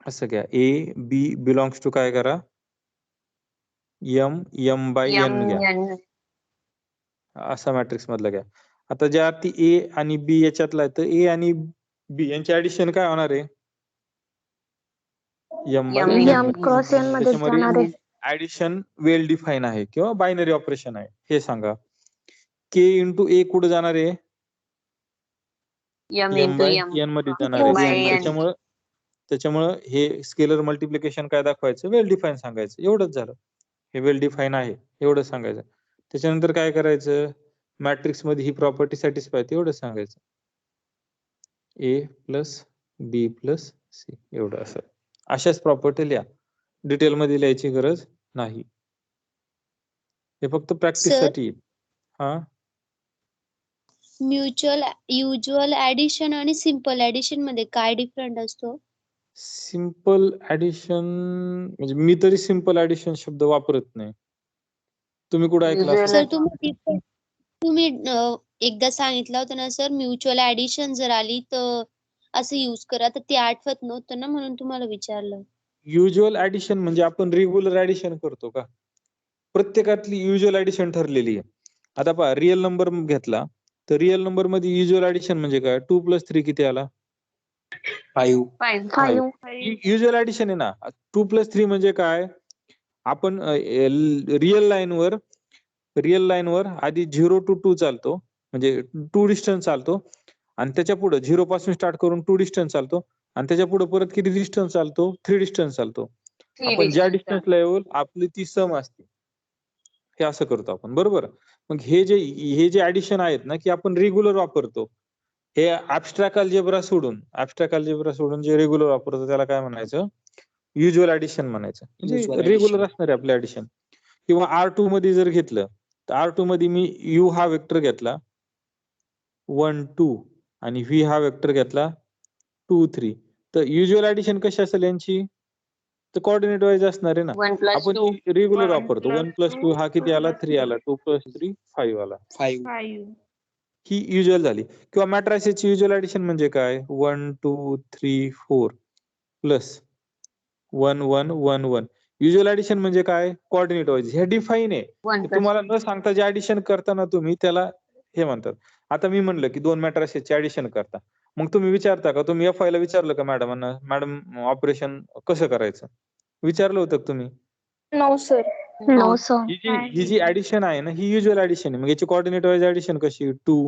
A: असं घ्या A B बिलॉंग्स टू काय करा M/N घ्या.
C: M
A: असा मॅट्रिक्स मधला घ्या. आता ज्या ती A आणि B याच्यातला आहे तर A आणि B यांचे ऍडिशन काय होणार आहे? M/N
B: M क्रॉस N मध्येच
A: त्याच्यामध्ये
B: जाणार आहे.
A: ऍडिशन वेल डिफाईन आहे किंवा बायनरी ऑपरेशन आहे हे सांगा. K * A कुठे जाणार आहे?
C: M
A: M/N मध्ये जाणार आहे. त्याच्यामुळं हे स्केलर मल्टिप्लिकेशन काय दाखवायचं? वेल डिफाईन सांगायचं. एवढंच झालं. हे वेल डिफाईन आहे एवढं सांगायचं. त्याच्यानंतर काय करायचं? मॅट्रिक्स मध्ये ही प्रॉपर्टी सॅटिस्फाय एवढं सांगायचं. A + B + C एवढं असं. अशाच प्रॉपर्टी लिहा. डिटेल मध्ये लिहायची गरज नाही. हे फक्त प्रॅक्टिस
D: सर
A: साठी. हा
D: युज्युअल ऍडिशन आणि सिम्पल ऍडिशन मध्ये काय डिफरंट असतो?
A: सिंपल ऍडिशन म्हणजे मी तरी सिंपल ऍडिशन शब्द वापरत नाही. तुम्ही कुठे ऐकला
C: Usual
A: असेल?
D: सर तुम्ही एकदा सांगितलं होतं ना सर, म्युच्युअल ऍडिशन जर आली तर असं यूज करा, तर ते आठवत नव्हतं ना म्हणून तुम्हाला विचारलं.
A: युज्युअल ऍडिशन म्हणजे आपण रेग्युलर ऍडिशन करतो का? प्रत्येकातली युज्युअल ऍडिशन ठरलेली आहे. आता पहा रिअल नंबर घेतला तर रिअल नंबर मध्ये युज्युअल ऍडिशन म्हणजे काय? 2 + 3 किती आला?
E: 5.
C: 5.
B: 5.
A: युज्युअल ऍडिशन आहे ना. 2 + 3 म्हणजे काय? आपण रिअल लाईनवर आधी 0 to 2 चालतो म्हणजे 2 डिस्टन्स चालतो आणि त्याच्या पुढे 0 पासून स्टार्ट करून 2 डिस्टन्स चालतो आणि त्याच्या पुढे परत किती डिस्टन्स चालतो? 3 डिस्टन्स चालतो. आपण ज्या डिस्टन्सला येऊ आपली ती सम असते. हे असं करतो आपण बरोबर. मग हे जे ऍडिशन आहेत ना की आपण रेग्युलर वापरतो. हे ऍब्स्ट्रॅक्ट अल्जेब्रा सोडून जे रेग्युलर वापरतो त्याला काय म्हणायचं? युज्युअल ऍडिशन म्हणायचं. म्हणजे
E: Usual
A: रेग्युलर
E: addition.
A: असणार आहे आपलं ऍडिशन. किंवा R2 मध्ये जर घेतलं तर R2 मध्ये मी U हा वेक्टर घेतला 1 2 आणि V हा वेक्टर घेतला 2 3 तर युज्युअल ऍडिशन कशी असेल यांची? तर कोऑर्डिनेट वाईज असणार आहे ना.
C: 1 +
A: आपण
C: 2.
A: रेग्युलर वापरतो 1 + 2 हा किती आला? 3 आला. 2 + 3 5 आला.
E: 5.
A: ही युज्युअल झाली. किंवा मॅट्रायसेसची युज्युअल ऍडिशन म्हणजे काय? 1 2 3 4 प्लस 1 1 1 1. युज्युअल ऍडिशन म्हणजे काय? Coordinate wise. हे डिफाईन आहे.
C: 1 +
A: तुम्हाला
C: 2.
A: न सांगता जे ऍडिशन करताना तुम्ही त्याला हे म्हणतात. आता मी म्हणलं की 2 मॅट्रायसेसचे ऍडिशन करता. मग तुम्ही विचारता का? तुम्ही FI ला विचारलं का मॅडमांना? मॅडम ऑपरेशन कसं करायचं? विचारलं होतं का तुम्ही?
F: No sir.
B: No, sir.
A: ही जी ऍडिशन आहे ना ही युज्युअल ऍडिशन आहे. मग याची कोऑर्डिनेट वाईज ऍडिशन कशी? 2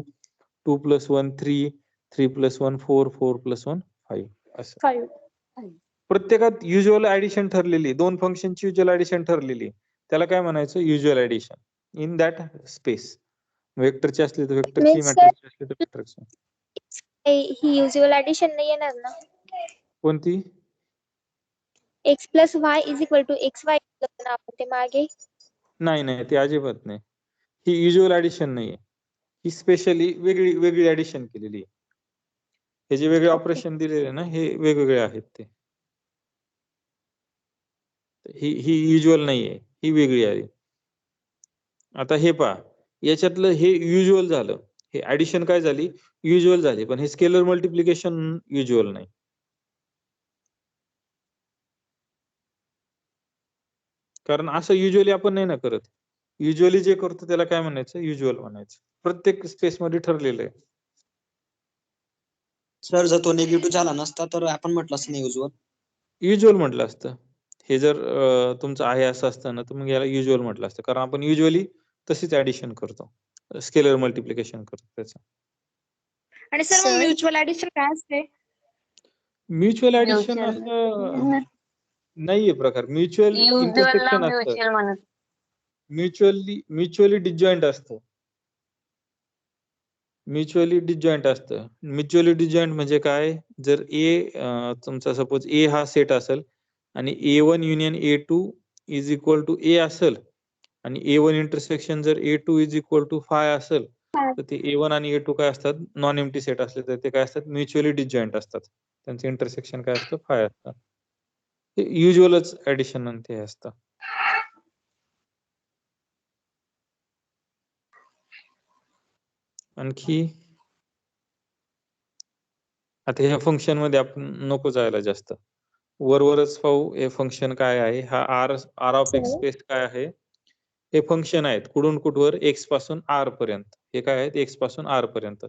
A: 2 + 1 3 3 + 1 4 4 + 1 5 असं.
F: 5.
A: प्रत्येकात युज्युअल ऍडिशन ठरलेली. 2 फंक्शनची युज्युअल ऍडिशन ठरलेली. त्याला काय म्हणायचं? Usual addition in that space. वेक्टरची असली तर वेक्टरची,
D: Means sir,
A: मॅट्रिक्सची असली तर मॅट्रिक्सची.
G: ही युजल ऍडिशन नाही येणार ना?
A: कोणती?
G: X plus Y is equal to X Y आपण ते मागे.
A: नाही नाही, ते अजिबात नाही. ही युज्युअल ऍडिशन नाहीये, ही स्पेशली वेगळी वेगळी ऍडिशन केलेली आहे. हे जे वेगळे ऑपरेशन दिलेले ना, हे वेगवेगळे आहेत ते. ही ही युज्युअल नाहीये, ही वेगळी आहे. आता हे पहा, याच्यातलं हे युज्युअल झालं, हे ऍडिशन काय झाली, युज्युअल झाली, पण हे स्केलर मल्टिप्लिकेशन युज्युअल नाही. कारण असं युज्युअली आपण नाही ना करत. युज्युअली जे करतो त्याला काय म्हणायचं, युज्युअल म्हणायचं. प्रत्येक स्पेस मध्ये ठरलेलं आहे.
E: सर जर तो निगेटिव्ह झाला नसता तर आपण म्हटलं असं नाही युजल.
A: युज्युअल म्हटलं असतं. हे जर तुमचं आहे असं असतं ना, तर मग याला युज्युअल म्हटलं असतं. कारण आपण युज्युअली तशीच ऍडिशन करतो, स्केलर मल्टिप्लिकेशन करतो त्याचं.
F: आणि सर मग
D: सर
F: म्युच्युअल ऍडिशन काय असते?
A: म्युच्युअल ऍडिशन
C: म्युच्युअल
A: असं नाहीये प्रकार. म्युच्युअल
C: युजलला
A: इंटरसेक्शन असतं.
C: म्युच्युअल म्हणत.
A: म्युच्युअली डिसजॉईंट असतं. म्युच्युअली डिसजॉईंट असतं. म्युच्युअली डिसजॉईंट म्हणजे काय, जर तुमचा सपोज ए हा सेट असेल आणि A1 union A2 is equal to A असेल आणि A1 इंटरसेक्शन जर A2 इज इक्वल टू 5 असेल, तर ते A1 आणि A2 काय असतात, नॉन एम्प्टी सेट असले तर ते काय असतात, म्युच्युअली डिसजॉईंट असतात. त्यांचं इंटरसेक्शन काय असतं, 5 असतं. हे युज्युअलच ऍडिशन आणि ते असतं. आणखी आता ह्या फंक्शन मध्ये आपण नको जायला जास्त, वरवरच पाहू हे फंक्शन काय आहे. हा आर ऑफ एक्स स्पेस काय आहे, हे फंक्शन आहेत कुठून कुठवर, एक्स पासून आर पर्यंत. हे काय आहेत, एक्स पासून आर पर्यंत.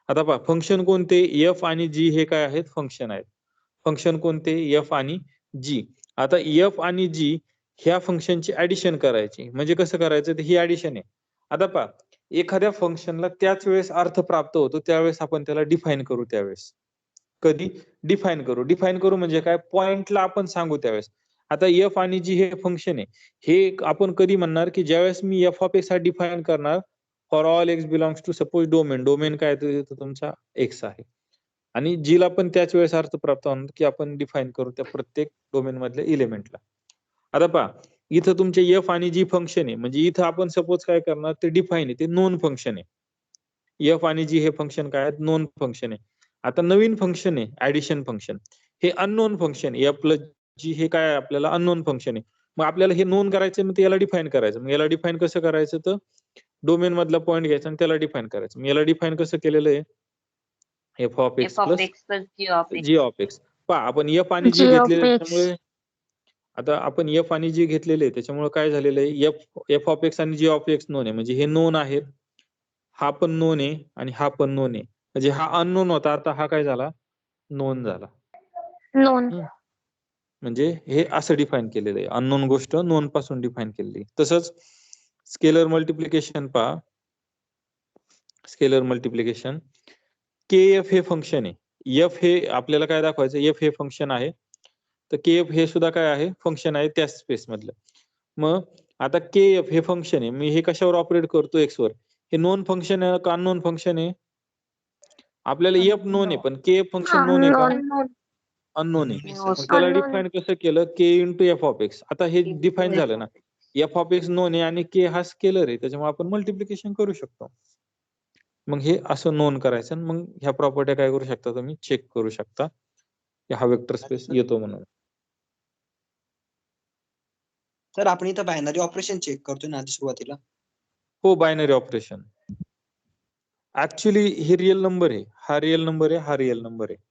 A: आता पहा फंक्शन कोणते, एफ आणि जी हे काय आहेत, फंक्शन आहेत. फंक्शन कोणते, एफ आणि जी. आता एफ आणि जी ह्या फंक्शनची ऍडिशन करायची, म्हणजे कसं करायचं, ही ऍडिशन आहे. आता पहा, एखाद्या फंक्शनला त्याच वेळेस अर्थ प्राप्त होतो त्यावेळेस आपण त्याला डिफाईन करू. त्यावेळेस कधी डिफाईन करू म्हणजे काय, पॉइंटला आपण सांगू त्यावेळेस. आता एफ आणि जी हे फंक्शन आहे, हे आपण कधी म्हणणार की ज्यावेळेस मी एफ ऑफ एक्स हा डिफाईन करणार for all X belongs to suppose domain. Domain काय तो तुमचा एक्स आहे, आणि जीला पण त्याच वेळेस अर्थ प्राप्त होणार की आपण डिफाईन करू त्या प्रत्येक डोमेन मधल्या इलेमेंटला. आता पहा, इथं तुमचे एफ आणि जी फंक्शन आहे, म्हणजे इथं आपण सपोज काय करणार, ते डिफाईन आहे, ते नोन फंक्शन आहे. एफ आणि जी हे फंक्शन काय आहेत, नोन फंक्शन आहे. आता नवीन फंक्शन आहे ऍडिशन फंक्शन, हे अननोन फंक्शन. एफ प्लस जी हे काय आहे, आपल्याला अननोन फंक्शन आहे. मग आपल्याला हे नोन करायचं, मग याला डिफाईन करायचं. मग याला डिफाईन कसं करायचं, तर डोमेन मधला पॉईंट घ्यायचा आणि त्याला डिफाईन करायचं. मग याला डिफाईन कसं केलेलं आहे, F of X
C: F of
A: plus
C: X plus G of X.
A: G of X. पहा आपण एफ आणि जी
B: G of
A: घेतलेले
B: x.
A: त्यामुळे, आता आपण एफ आणि जी घेतलेले त्याच्यामुळे काय झालेलं आहे, एफ ऑफ एक्स आणि जी ऑफ एक्स नोन आहे, म्हणजे हे नोन आहेत. हा पण नोन आहे आणि हा पण नोन आहे, म्हणजे हा अननोन होता, आता हा काय झाला, नोन झाला.
B: Known.
A: म्हणजे हे असं डिफाईन केलेलं आहे, अननोन गोष्ट नोन पासून डिफाईन केलेली. तसंच स्केलर मल्टिप्लिकेशन पहा, स्केलर मल्टिप्लिकेशन के एफ हे फंक्शन आहे. एफ हे आपल्याला काय दाखवायचं, एफ हे फंक्शन आहे, तर के एफ हे सुद्धा काय आहे, फंक्शन आहे त्या स्पेस मधलं. मग आता के एफ हे फंक्शन आहे, मी हे कशावर ऑपरेट करतो, एक्स वर. हे नोन फंक्शन आहे का अननोन फंक्शन आहे, आपल्याला एफ नोन आहे पण के एफ फंक्शन नोन आहे का,
B: Unknown.
A: अननोन आहे.
E: Yes,
A: मग
E: sir.
A: त्याला
B: Unknown.
A: डिफाईन कसं केलं, के इंटू एफ ऑफ एक्स. आता हे डिफाईन झालं ना, एफ ऑफ एक्स नोन आहे आणि के हा स्केलर आहे, त्याच्यामुळे आपण मल्टिप्लिकेशन करू शकतो. मग हे असं नोन करायचं, आणि मग ह्या प्रॉपर्ट्या काय करू शकता तुम्ही, चेक करू शकता की हा वेक्टर स्पेस येतो म्हणून.
E: सर आपण इथं बायनरी ऑपरेशन चेक करतोय ना आधी सुरुवातीला.
A: हो, बायनरी ऑपरेशन. ऍक्च्युली हे रिअल नंबर आहे, हा रिअल नंबर आहे, हा रिअल नंबर आहे.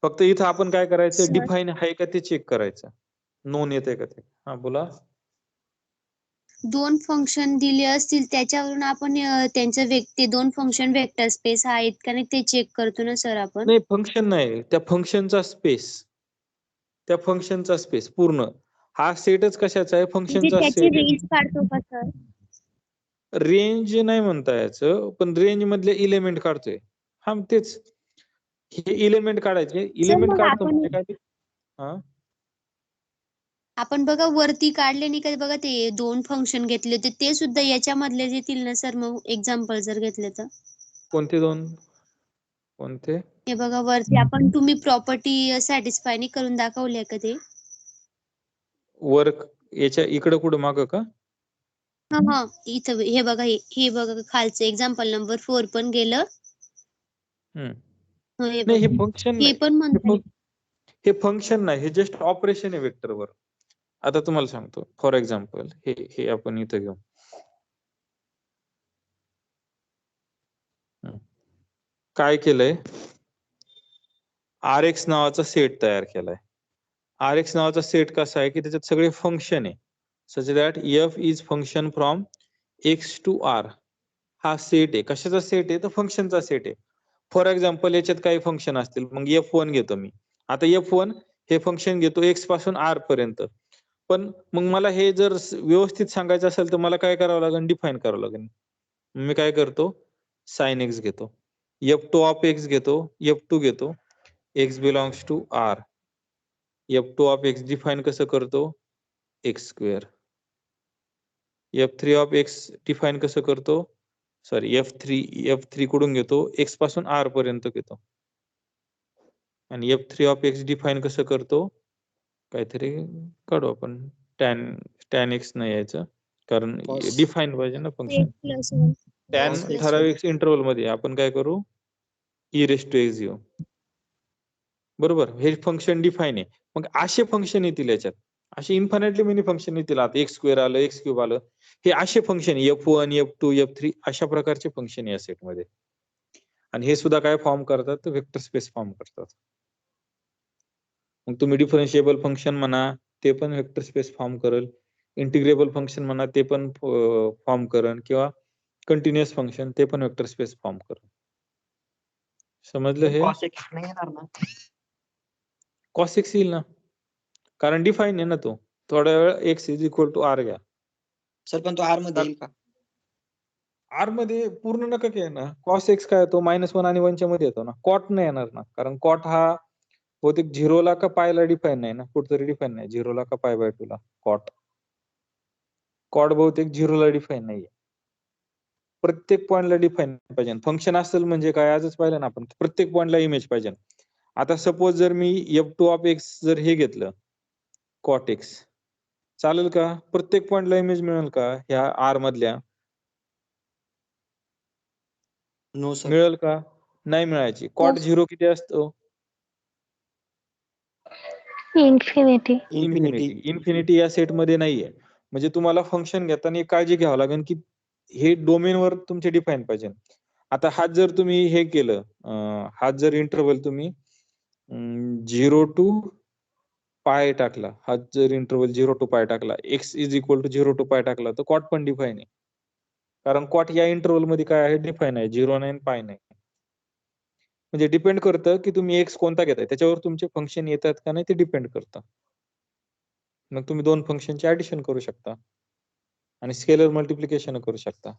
A: फक्त इथं आपण काय करायचं,
D: Sir.
A: डिफाईन आहे का ते चेक करायचं, नोन येते का ते. हा बोला.
D: दोन फंक्शन दिले असतील त्याच्यावरून आपण त्यांचं ते दोन फंक्शन वेक्टर स्पेस आहेत का नाही ते चेक करतो ना सर आपण.
A: नाही, फंक्शन नाही, त्या फंक्शनचा स्पेस, त्या फंक्शनचा स्पेस पूर्ण. हा सेटच कशाचा आहे,
D: म्हणजे
A: फंक्शनचा
D: त्याची
A: सेट.
D: रेंज काढतो का सर.
A: रेंज नाही म्हणता याचं, पण रेंज मधले इलेमेंट काढतोय. हा तेच, हे इलेमेंट काढायचे, इलेमेंट
D: मग
A: काढतो
D: आपण
A: म्हणजे काय. हा,
D: आपण बघा वरती काढले नाही का, बघा ते दोन फंक्शन घेतले होते ते सुद्धा याच्यामधले येतील ना सर, मग एक्झाम्पल जर घेतले तर.
A: कोणते दोन? कोणते?
D: हे बघा वरती आपण तुम्ही प्रॉपर्टी सॅटिस्फाय नाही करून दाखवले का ते?
A: वर्क याच्या इकडं कुठं मागं का?
D: हा इथं हे बघा हे बघा खालचं एक्झाम्पल नंबर 4 पण गेलं.
A: हम्म.
D: हे
A: नाही हे
D: बघा
A: फंक्शन
D: हे
A: नाही,
D: पण म्हणताय.
A: हे फंक्शन नाही, हे जस्ट ऑपरेशन आहे वेक्टरवर. आता तुम्हाला सांगतो फॉर एक्झाम्पल हे आपण इथं घेऊ. काय केलंय, RX नावाचा सेट तयार केलाय. RX नावाचा सेट कसा आहे की त्याच्यात सगळे फंक्शन आहे, such that F is function from X to R. हा सेट आहे. कशाचा सेट आहे? तर फंक्शनचा सेट आहे. फॉर एक्झाम्पल याच्यात काही फंक्शन असतील, मग F1 घेतो मी. आता F1 हे फंक्शन घेतो X पासून R पर्यंत. पण मग मला हे जर व्यवस्थित सांगायचं असेल तर मला काय करावं लागेल? डिफाईन करावं लागेल. मी काय करतो? साइन X घेतो, F2 ऑफ X घेतो, F2 घेतो, X belongs to R. F2 of X define कसं करतो? X square. F3 of X define कसं करतो? सॉरी F3 कडून घेतो X पासून R पर्यंत घेतो. आणि F3 ऑफ X डिफाईन कसं करतो? काहीतरी काढू आपण, tan X नाही यायचं कारण
E: Cos.
A: डिफाईन पाहिजे ना फंक्शन.
D: +1
A: tan
E: Cos X.
A: ठराविक इंटरवल मध्ये आपण काय करू? e raised to x घेऊ. बरोबर, हे फंक्शन डिफाईन आहे. मग असे फंक्शन येतील याच्यात, असे इन्फायनाइटली मेनी फंक्शन येतील. आता एक्स स्क्वेअर आलं, एक्स क्यूब आलं, हे असे फंक्शन F1 F2 F3 अशा प्रकारचे फंक्शन या सेट मध्ये. आणि हे सुद्धा काय फॉर्म करतात? तर वेक्टर स्पेस फॉर्म करतात. मग तुम्ही डिफरन्शिएबल फंक्शन म्हणा, ते पण वेक्टर स्पेस फॉर्म करेल. इंटिग्रेबल फंक्शन म्हणा, ते पण फॉर्म करेल, किंवा कंटिन्युअस फंक्शन ते पण वेक्टर स्पेस फॉर्म करेल. समजलं हे?
E: Cos X नाही येणार ना?
A: cos x येईल ना, कारण डिफाईन आहे ना तो. थोड्या वेळ x is equal to R घ्या.
E: सर पण तो R मध्ये येईल का?
A: R मध्ये पूर्ण नका घ्या ना. cos x काय येतो? -1 आणि 1 च्या मध्ये येतो ना. cot नाही येणार ना, कारण cot हा बहुतेक 0 ला का पाय ला डिफाईन नाही ना, कुठतरी डिफाईन नाही 0 ला का π/2 ला. cot बहुतेक 0 ला डिफाईन नाहीये. प्रत्येक पॉइंटला डिफाईन पाहिजे. फंक्शन असेल म्हणजे काय, आजच पाहिलं ना आपण, प्रत्येक पॉइंटला इमेज पाहिजे. आता सपोज जर मी F2 ऑफ X जर हे घेतलं cot X, चालेल का? प्रत्येक पॉइंटला इमेज मिळेल का ह्या R मधल्या?
E: No sir.
A: मिळेल का? नाही मिळायची. cot 0 किती असतो?
B: इन्फिनिटी.
A: इन्फिनिटी या सेट मध्ये नाहीये. म्हणजे तुम्हाला फंक्शन घेताना काळजी घ्यावं लागेल की हे डोमेनवर तुमचे डिफाईन पाहिजे. आता हात जर तुम्ही हे केलं, हात जर इंटरवल तुम्ही 0 टू पाय टाकला, हा जर इंटरवल 0 टू पाय टाकला, x is equal to 0 two pi टाकला, तर कॉट पण डिफाईन आहे. कारण कॉट या इंटरवल मध्ये काय आहे? डिफाईन आहे. 0 नाही, पाय नाही. म्हणजे डिपेंड करतं की तुम्ही एक्स कोणता घेताय, त्याच्यावर तुमचे फंक्शन येतात का नाही ते डिपेंड करतं. मग तुम्ही दोन फंक्शनचे ऍडिशन करू शकता आणि स्केलर मल्टिप्लिकेशन करू शकता.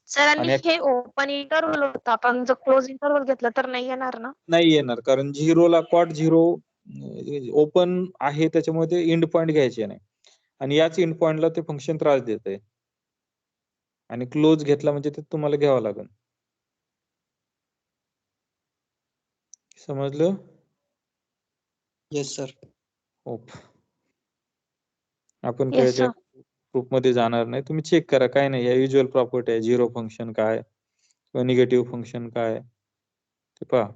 B: सर आणि
A: आणि
B: हे ओपन इंटरव्हल होतं, आपण जर क्लोज इंटरव्हल घेतलं तर नाही येणार ना?
A: नाही येणार, कारण 0 ला कॉट 0 ओपन आहे, त्याच्यामुळे ते एंड पॉइंट घ्यायचे नाही. आणि याच एंड पॉइंटला ते फंक्शन त्रास देत आहे. आणि क्लोज घेतला म्हणजे ते तुम्हाला घ्यावं लागेल. समजलं?
E: Yes sir.
A: होप. आपण
B: Yes,
A: काय
B: sir.
A: ग्रुप मध्ये जाणार नाही, तुम्ही चेक करा. काय नाही, या युज्युअल प्रॉपर्टी आहे, झिरो फंक्शन काय किंवा निगेटिव्ह फंक्शन काय ते पहा.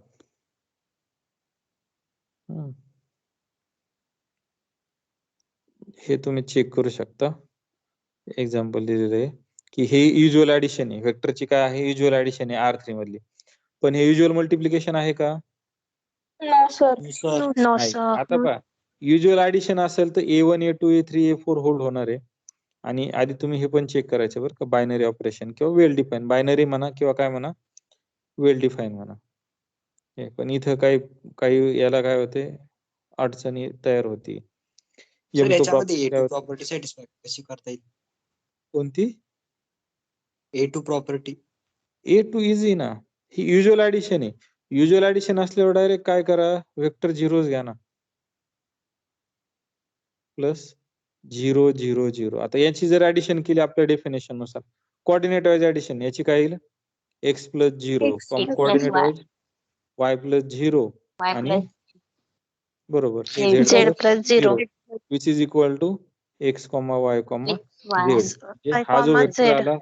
A: हे तुम्ही चेक करू शकता. एक्झाम्पल दिलेलं आहे की हे युज्युअल ऍडिशन आहे, वेक्टरची काय आहे? युज्युअल ऍडिशन आहे R3 मधली. पण हे युज्युअल मल्टिप्लिकेशन आहे का?
F: No sir.
E: सर
B: No,
A: नाही.
B: sir.
A: आता पहा, युज्युअल ऍडिशन असेल तर A1 A2 A3 A4 hold होणार आहे. आणि आधी तुम्ही हे पण चेक करायचं बरं का, बायनरी ऑपरेशन किंवा वेल डिफाईन, बायनरी म्हणा किंवा काय म्हणा, वेल डिफाईन म्हणा. हे पण इथं काही याला काय होते, अडचणी तयार होती.
E: सर
A: M2
E: याच्यामध्ये
A: प्रॉपर्टी काय
E: A2
A: होती?
E: प्रॉपर्टी सॅटिस्फाय कशी करता येईल?
A: कोणती?
E: A2 property.
A: A2 इझी ना, ही युज्युअल ऍडिशन आहे. युज्युअल ऍडिशन असल्यावर डायरेक्ट काय करा, वेक्टर झिरोज घ्या ना, प्लस 0 0 0. आता याची जर ऍडिशन केली आपल्या डेफिनेशन नुसार, कोऑर्डिनेट वाईज ऍडिशन, याची काय येईल? X plus 0
F: X
A: from
F: plus
A: coordinate
C: y.
A: Wise Y plus 0
C: y
A: आणि
C: plus
A: बरोबर हे
C: Z
A: Z
B: Z plus 0
A: which is equal to X comma Y comma
C: x y
A: Z म्हणजे
B: I
A: हा जो
B: comma
A: वेक्टर
B: Z.
A: आला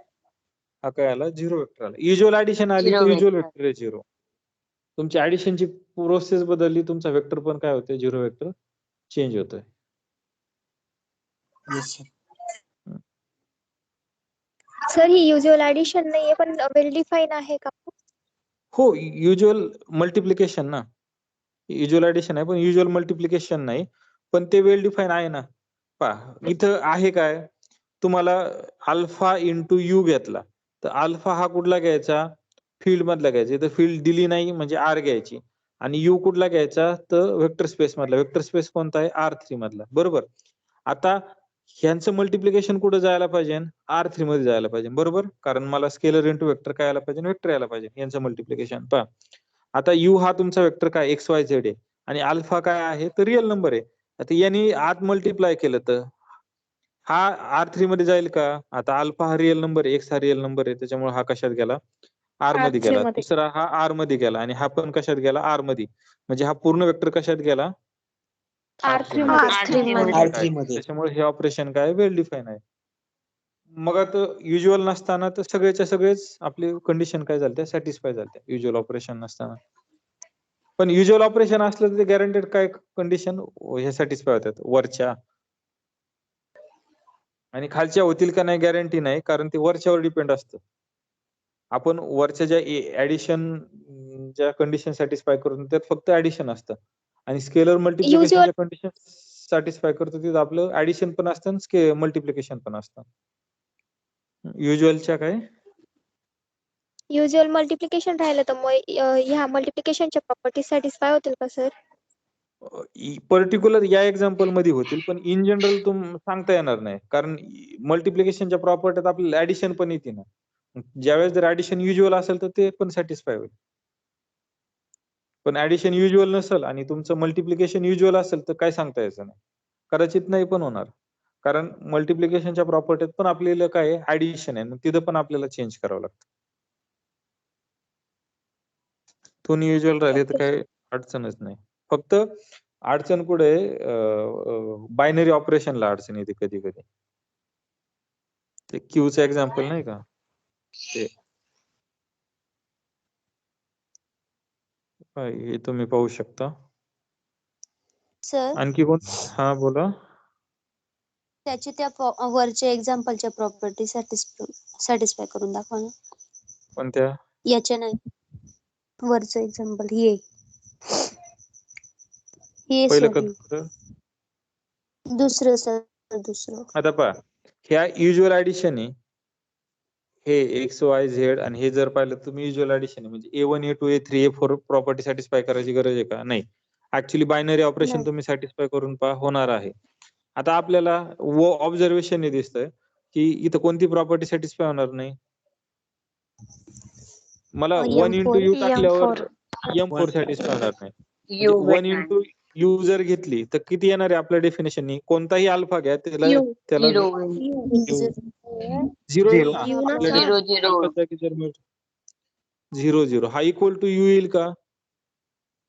A: हा काय आला 0 वेक्टर आला. युज्युअल ऍडिशन आली
C: Zero
A: तर युज्युअल
C: vector.
A: वेक्टर आहे 0. तुमची ऍडिशनची प्रोसेस बदलली तुमचा वेक्टर पण काय होते 0 वेक्टर चेंज होतोय.
E: Yes sir.
G: सर ही युज्युअल ऍडिशन नाहीये पण वेल डिफाईन आहे का?
A: हो युज्युअल मल्टिप्लिकेशन ना. युज्युअल ऍडिशन आहे पण युज्युअल मल्टिप्लिकेशन नाही पण ते वेल डिफाईन आहे ना. पहा इथं आहे काय तुम्हाला अल्फा इंटू यू घेतला तर अल्फा हा कुठला घ्यायचा फील्ड मधला घ्यायचा. इथं फील्ड दिली नाही म्हणजे आर घ्यायची आणि यू कुठला घ्यायचा तर वेक्टर स्पेस मधला. वेक्टर स्पेस कोणता आहे R3 मधला बरोबर. आता ह्यांचं मल्टिप्लिकेशन कुठे जायला पाहिजे R3 मध्ये जायला पाहिजे बरोबर कारण मला स्केलर इंटू वेक्टर काय यायला पाहिजे वेक्टर यायला पाहिजे यांचं मल्टिप्लिकेशन. पहा आता यू हा तुमचा वेक्टर काय XYZ आहे आणि अल्फा काय आहे तर रिअल नंबर आहे. आता यांनी आत मल्टिप्लाय केलं तर हा R3 मध्ये जाईल का. आता अल्फा हा रिअल नंबर आहे एक्स हा रिअल नंबर आहे त्याच्यामुळे हा कशात गेला आर मध्ये
F: R3
A: गेला.
F: मध्ये.
A: दुसरा हा आर मध्ये गेला आणि हा पण कशात गेला आर मध्ये म्हणजे हा पूर्ण वेक्टर कशात गेला
F: R3
A: मध्ये.
F: मध्ये.
B: R3
C: मध्ये.
B: मध्ये.
E: R3 मध्ये.
A: त्याच्यामुळे हे ऑपरेशन काय वेल डिफाईन आहे. मग आता युज्युअल नसताना तर सगळेच्या सगळेच आपली कंडिशन काय झाली सॅटिस्फाय झाली युज्युअल ऑपरेशन नसताना. पण युज्युअल ऑपरेशन असलं तर ते गॅरंटेड काय कंडिशन हे सॅटिस्फाय होतात वरच्या आणि खालच्या होतील का नाही गॅरंटी नाही कारण ते वरच्यावर डिपेंड असतं. आपण वरच्या ज्या ऍडिशन ज्या कंडिशन सॅटिस्फाय करतो त्यात फक्त ऍडिशन असतं आणि स्केलर मल्टिप्लिकेशनच्या कंडिशन सॅटिस्फाय करतो तिथं आपलं ऍडिशन पण असतं आणि मल्टिप्लिकेशन पण असतं. युज्युअलच्या काय
G: युज्युअल मल्टिप्लिकेशन राहिलं तर मग ह्या मल्टिप्लिकेशनच्या प्रॉपर्टी सॅटिस्फाय होतील का सर?
A: पर्टिक्युलर या एक्झाम्पल मध्ये होतील पण इन जनरल सांगता येणार नाही कारण मल्टिप्लिकेशनच्या प्रॉपर्टीत आपल्याला ऍडिशन पण येते ना. ज्यावेळेस जर ऍडिशन युज्युअल असेल तर ते पण सॅटिस्फाय होईल. पण ऍडिशन युज्युअल नसेल आणि तुमचं मल्टिप्लिकेशन युज्युअल असेल तर काय सांगता यायचं नाही. कदाचित नाही पण होणार कारण मल्टिप्लिकेशनच्या प्रॉपर्टीत पण आपल्याला काय ऍडिशन आहे तिथं पण आपल्याला चेंज करावं लागतं. दोन्ही युज्युअल राहिले तर काही अडचणच नाही. फक्त अडचण कुठे बायनरी ऑपरेशनला अडचण येते कधी कधी. ते क्यूचं एक्झाम्पल नाही का ते हे तुम्ही पाहू शकता.
D: सर
A: आणखी कोण हा बोला.
D: त्याची त्या वरच्या एक्झाम्पलच्या प्रॉपर्टी सॅटिस्फाय करून दाखवा ना.
A: कोणत्या
D: याच्या नाही वरचं एक्झाम्पल हे
A: पहिलं
D: सर
A: कधी
D: दुसरं सर दुसरं.
A: आता पहा ह्या युज्युअल ऍडिशन आहे हे XYZ आणि हे जर पाहिलं तुम्ही युज्युअल ऍडिशन आहे म्हणजे A1 A2 A3 A4 property satisfy करायची गरज आहे का नाही. ऍक्च्युली बायनरी ऑपरेशन
D: नाही.
A: तुम्ही सॅटिस्फाय करून पहा होणार आहे. आता आपल्याला ऑब्झर्वेशन दिसतंय की इथं कोणती प्रॉपर्टी सॅटिस्फाय होणार नाही. मला 1 इंटू
D: M4
A: यू टाकल्यावर
B: M4
A: M4 सॅटिस्फाय होणार नाही. म्हणजे
C: U
A: 1
C: भेटणार.
A: इंटू यू जर घेतली तर किती येणार आहे आपल्या डेफिनेशननी कोणताही अल्फा घ्या त्याला
G: U.
A: त्याला
C: Zero.
A: झिरो येईल ना
G: U ना
A: आपल्या
G: सर?
C: Zero zero.
A: अल्फा जागी जर मिळतो 0 0 हा इक्वल टू यू येईल का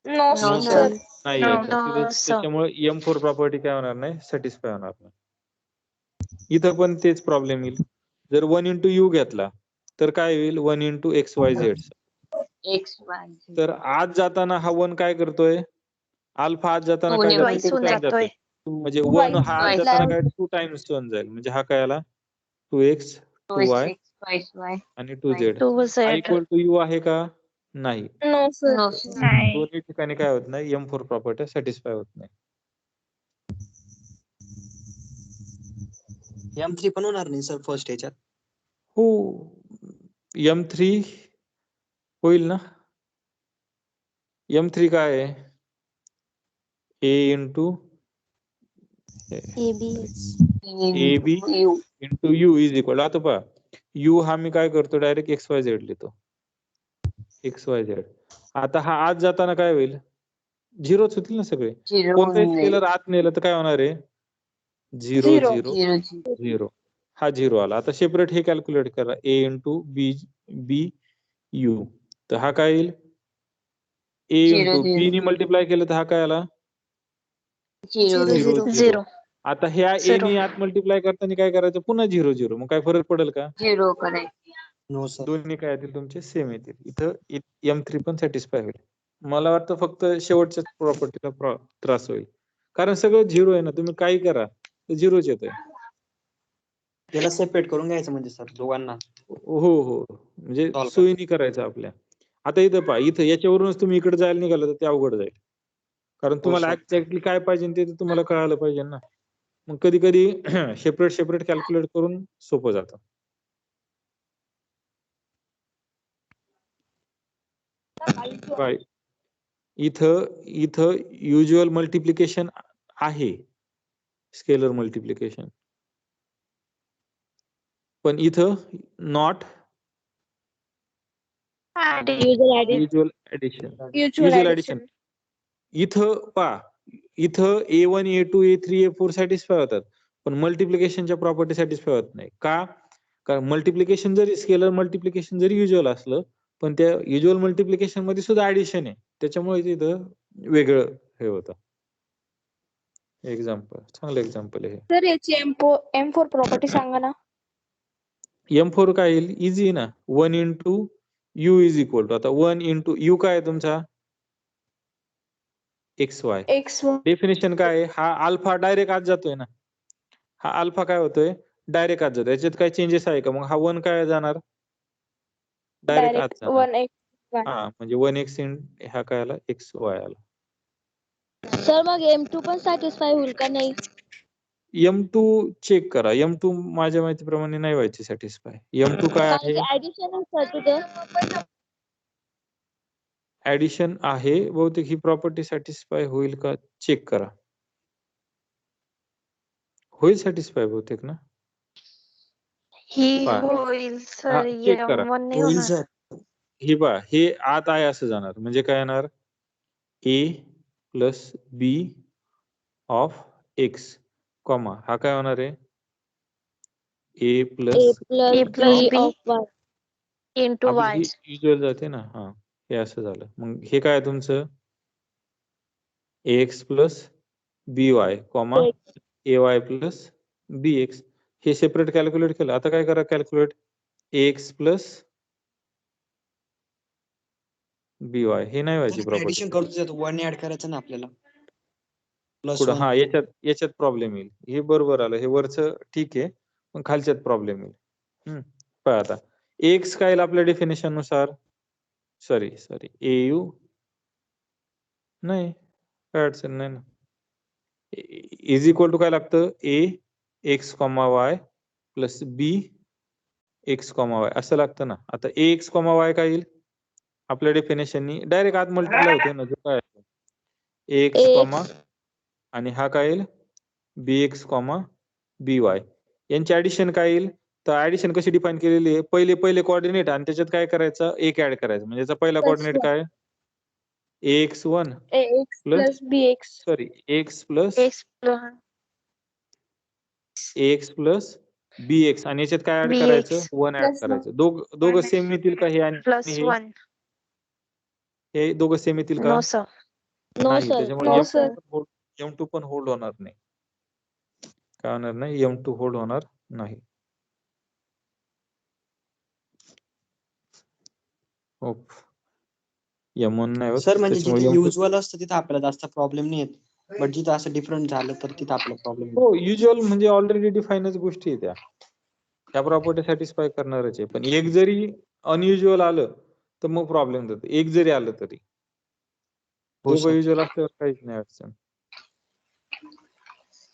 F: नो
C: No
F: सर.
C: sir.
A: नाही
B: No,
A: यायचा.
B: no, sir.
A: त्याच्यामुळे M4 प्रॉपर्टी काय होणार नाही सॅटिस्फाय होणार नाही. इथं पण तेच प्रॉब्लेम येईल जर 1 इंटू यू घेतला तर काय होईल 1 into XYZ.
C: X Y Z.
A: तर आज जाताना हा 1 काय करतोय अल्फा आज जाताना
C: Two
A: काय
C: ने
A: जातोय
B: Twice
A: 2
B: होऊन
A: टाइम
B: जातोय.
A: जातोय म्हणजे 1 हा आज
C: Twice.
A: जाताना काय 2 टाइम्स होऊन जाईल म्हणजे हा काय आला 2x 2y
C: X twice Y.
A: आणि 2z.
B: 2Z.
A: हा इक्वल टू यू आहे का नाही.
F: No sir.
C: No sir.
B: नाही.
A: दोन्ही ठिकाणी काय होत नाही M4 प्रॉपर्टी सॅटिस्फाय होत नाही.
E: M3 पण होणार नाही सर फर्स्ट ह्याच्यात.
A: हो M3 होईल ना. M3 काय आहे A into AB
C: U.
A: Into U is equal. आता पहा यू हा मी काय करतो डायरेक्ट XYZ लिहितो XYZ. आता हा आत जाताना काय होईल झिरोच होतील ना सगळे.
C: Zero.
A: कोणताही स्केलर आत नेलं तर काय होणार आहे 0
F: Zero.
A: 0
C: Zero zero.
A: 0 हा 0 आला. आता सेपरेट हे कॅल्क्युलेट करा A इंटू बी यू. तर हा काय येईल ए
C: Zero,
A: इंटू
C: zero.
A: बी ने मल्टिप्लाय केलं तर हा काय आला
C: zero
D: Zero,
A: zero
D: zero.
A: Zero.
B: Zero
A: आता ह्या ए
B: Zero.
A: ने आत मल्टिप्लाय करताना काय करायचं पुन्हा झिरो झिरो. मग काय फरक पडेल का?
C: झिरो करायचं.
E: No sir.
A: दोन्ही काय येतील तुमचे सेम येतील. इथं M3 पण सॅटिस्फाय होईल. मला वाटतं फक्त शेवटच्या प्रॉपर्टीला त्रास होईल कारण सगळं झिरो आहे ना. तुम्ही काही करा झिरोच येतंय.
E: याला सेपरेट करून घ्यायचं म्हणजे सर दोघांना.
A: हो हो म्हणजे
E: Solve
A: सोयीनी करायचं आपल्या. आता इथं पहा इथं याच्यावरूनच तुम्ही इकडे जायला निघालं तर ते अवघड जाईल कारण तुम्हाला
E: sir.
A: एक्झॅक्टली काय पाहिजे ते तर तुम्हाला कळायला पाहिजे ना. मग कधी कधी सेपरेट कॅल्क्युलेट करून सोपं जातं. काय इथं युज्युअल मल्टिप्लिकेशन आहे स्केलर मल्टिप्लिकेशन पण इथं not
D: Usual addition.
A: Usual addition.
F: Usual
A: usual
F: addition.
A: Addition इथं पहा इथं A1 A2 A3 A4 satisfy होतात पण मल्टिप्लिकेशनच्या प्रॉपर्टी सॅटिस्फाय होत नाही का? कारण मल्टिप्लिकेशन जरी स्केलर मल्टिप्लिकेशन जरी युज्युअल असलं पण त्या युज्युअल मल्टिप्लिकेशन मध्ये सुद्धा ऍडिशन आहे त्याच्यामुळे तिथं वेगळं हे होतं. एक्झाम्पल चांगलं एक्झाम्पल आहे.
F: सर याची M4 प्रॉपर्टी सांगा ना.
A: M4 काय येईल इझी ना 1 into U is equal to आता 1 इंटू यू काय आहे तुमचा XY.
F: X
A: डेफिनेशन काय आहे हा अल्फा डायरेक्ट आत जातोय ना. हा अल्फा काय होतोय डायरेक्ट आत जातोय. याच्यात काय चेंजेस आहे का? मग हा 1 काय जाणार डायरेक्ट आत
F: डायरेक्ट
A: जाणार.
F: 1x
A: हा म्हणजे 1x इन हा काय आला XY आला.
D: सर मग M2 पण सॅटिस्फाय होईल का नाही?
A: M2 चेक करा. M2 माझ्या माहितीप्रमाणे नाही व्हायची सॅटिस्फाय. M2 काय आहे
D: ऍडिशन आहे सर तिथं.
A: ऍडिशन आहे बहुतेक ही प्रॉपर्टी सॅटिस्फाय होईल का चेक करा. होईल सॅटिस्फाय बहुतेक ना.
B: ही
A: पहा.
B: होईल
A: हा
B: सर
A: चेक करा.
B: M1 नाही
E: होईल
B: होणार.
E: सर.
A: हे पहा हे आत आहे असं जाणार म्हणजे काय येणार A plus B of X comma हा काय होणार आहे A
D: A
A: plus
D: plus
B: A plus
D: B
B: B
D: of Y.
B: into
A: आपली
B: Y.
A: ही युज्युअल जाते ना. हा हे असं झालं. मग हे काय आहे तुमचं AX plus BY comma AY plus BX. हे सेपरेट कॅल्क्युलेट केलं. आता काय करा कॅल्क्युलेट AX प्लस BY हे नाही व्हायची प्रॉपर्टी.
E: ऍडिशन करतो 1 ऍड करायचं ना आपल्याला. प्लस
A: कुठं
E: 1.
A: हा याच्यात प्रॉब्लेम येईल. हे बरोबर आलं हे वरचं ठीक आहे पण खालच्यात प्रॉब्लेम येईल. पहा आता एक्स काय येईल आपल्या डेफिनेशन नुसार सॉरी AU नाही काय अडचण नाही ना. इज इक्वल टू काय लागतं A x comma Y plus B x comma Y असं लागतं ना. आता AX कॉमा वाय काय येईल आपल्या डेफिनेशननी डायरेक्ट आत मल्टिप्लाय होतोय ना जो काय AX कॉमा आणि हा काय येईल BX कॉमा BY यांची ऍडिशन काय येईल तर ऍडिशन कशी डिफाईन केलेली आहे पहिले कोऑर्डिनेट आणि त्याच्यात काय करायचं एक ऍड करायचं म्हणजे याचा पहिला
F: Plus
A: कोऑर्डिनेट काय AX1
F: AX
A: plus
F: plus BX.
A: Sorry AX plus
B: X plus
A: AX plus BX आणि याच्यात काय ऍड
B: BX
A: करायचं 1 ऍड
F: Plus
A: करायचं. दोघं सेम येतील का हे आणि
B: plus
A: हे
B: 1.
A: हे दोघं सेम येतील का
B: No sir.
D: No
A: नाही
D: sir.
A: त्याच्यामुळे
F: No sir.
A: M2 पण होल्ड होणार नाही. काय होणार नाही M2 होल्ड होणार नाही. M1 नाही होत
E: सर म्हणजे
A: त्याच्यामुळे
E: जिथे
A: M2
E: युज्युअल असतं तिथे आपल्याला जास्त प्रॉब्लेम नाही येत. बट जिथे असं डिफरंट झालं तर तिथे आपला प्रॉब्लेम येतो.
A: हो युज्युअल म्हणजे ऑलरेडी डिफाईनच गोष्टी आहे त्या प्रॉपर्टी सॅटिस्फाय करणारच आहे पण एक जरी अनयुज्युअल आलं तर मग प्रॉब्लेम होतो. एक जरी आलं तरी
E: हो
A: दोघं
E: सर.
A: युज्युअल असल्यावर काहीच नाही अडचण.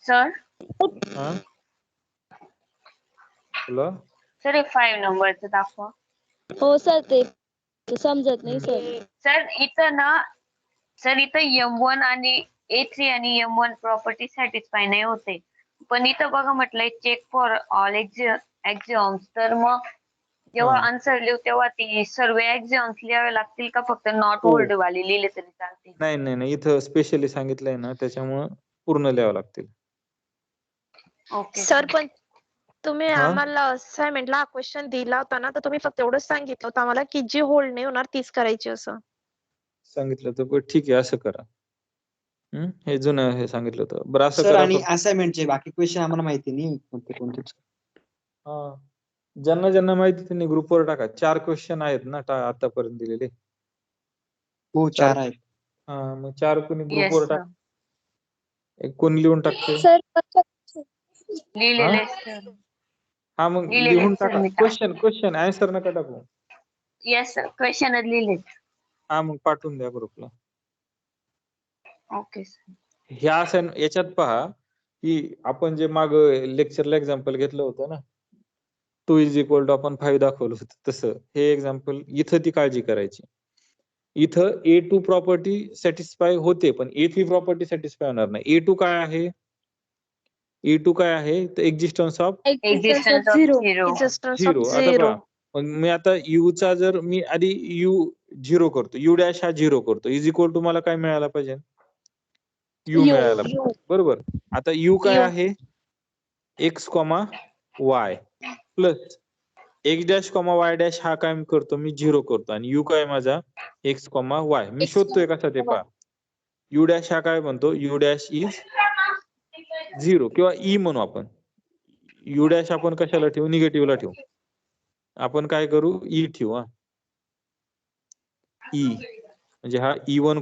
C: सर
A: हा बोला
C: सर हे 5 नंबरचं दाखवा.
D: हो सर ते समजत नाही सर.
C: सर इथं M1 आणि A3 आणि M1 प्रॉपर्टी सॅटिस्फाय नाही होते पण इथं बघा म्हटलंय चेक फॉर ऑल एक्झॉम्स तर मग जेव्हा
A: हा.
C: आन्सर लिहू तेव्हा ती सर्व एक्झॉम्स लिहावे लागतील का फक्त नॉट
A: हो.
C: होल्ड वाले लिहिले तरी चालतील.
A: नाही इथं स्पेशली सांगितलंय ना त्याच्यामुळं पूर्ण लिहावं लागतील.
C: ओके
B: सर पण तुम्ही
A: हा
B: आम्हाला असाइनमेंटला हा क्वेश्चन दिला होता ना, तर तुम्ही फक्त एवढंच सांगितलं होतं आम्हाला की जी होल्ड नाही होणार तीच करायची असं.
A: सांगितलं तर बरं ठीक आहे असं करा. हे जुनं हे सांगितलं होतं. बरं असं
E: सर
A: करा
E: आणि
A: फक्त.
E: असाइनमेंटचे बाकी क्वेश्चन आम्हाला माहिती नाही कोणते कोणते.
A: हा ज्यांना ज्यांना माहिती त्यांनी ग्रुपवर टाका. 4 क्वेश्चन आहेत ना आतापर्यंत दिलेले.
E: हो 4 आहेत.
A: हा मग 4 कोणी
C: येस
A: ग्रुपवर
C: सर.
A: टाक. एक कोण लिहून टाकते?
F: सर
C: लिहिलेले सर.
A: हा मग
C: लिहिलेले
A: लिहून
C: सर
A: टाका.
C: मी
A: क्वेश्चन आन्सर नका टाकू.
C: येस सर, क्वेश्चनच लिहिले.
A: हा मग पाठवून द्या ग्रुपला.
C: Okay sir.
A: ह्या याच्यात पहा की आपण जे माग लेक्चरला एक्झाम्पल घेतलं होतं ना, 2 इज इक्वल टू आपण 5 दाखवलं होतं तसं हे एक्झाम्पल इथं ती काळजी करायची. इथं A2 प्रॉपर्टी सॅटिस्फाय होते पण A3 प्रॉपर्टी सॅटिस्फाय होणार नाही. A2 काय आहे? A2 काय आहे? तर existence of
C: existence of zero.
B: Existence of
A: zero. आता
B: झिरो.
A: पहा मग मी आता U चा जर मी आधी U 0 करतो, U डॅश हा 0 करतो, इज इक्वल टू मला काय मिळायला पाहिजे? U मिळायला पाहिजे. बरोबर. आता U काय आहे? x, y plus x dash y dash हा काय करतो मी 0 करतो आणि U काय माझा x, y मी शोधतोय कसा ते पहा. U डॅश हा काय म्हणतो? U डॅश इज 0 किंवा E म्हणू आपण. U डॅश आपण कशाला ठेवू? निगेटिव्हला ठेवू. आपण काय करू? E ठेवू. हा E म्हणजे हा E1,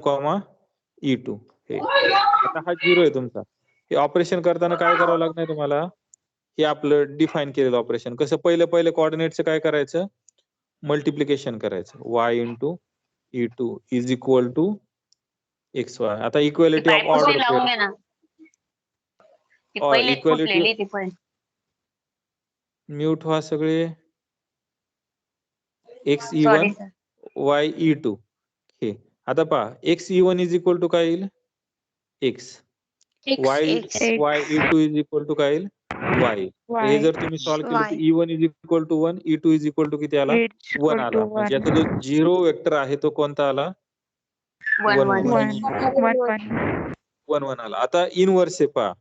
A: E2 हे. आता हा 0 आहे तुमचा. हे ऑपरेशन करताना काय करावं लागणार तुम्हाला? हे आपलं डिफाईन केलेलं ऑपरेशन. कसं पहिलं कोऑर्डिनेटचं काय करायचं? मल्टिप्लिकेशन करायचं. y into E2 is equal to XY. आता इक्वालिटी ऑफ ऑर्डर
C: लावून घे ना. ती पहिले
A: इक्वालिटी
C: फुटलेली ती पण.
A: म्यूट व्हा सगळे. X
C: sorry
A: E1
C: sir.
A: Y E2 हे. आता पहा X E1 is equal to काय येईल? X. Y E2 is equal to काय येईल? Y. हे जर तुम्ही सॉल्व्ह केलं तर E1 is equal to 1, E2 is equal to किती आला? 1 आला. म्हणजे याचा जो 0 वेक्टर आहे तो कोणता आला?
C: 1 1
A: 1 1 आला. आता इनव्हर्स आहे पहा.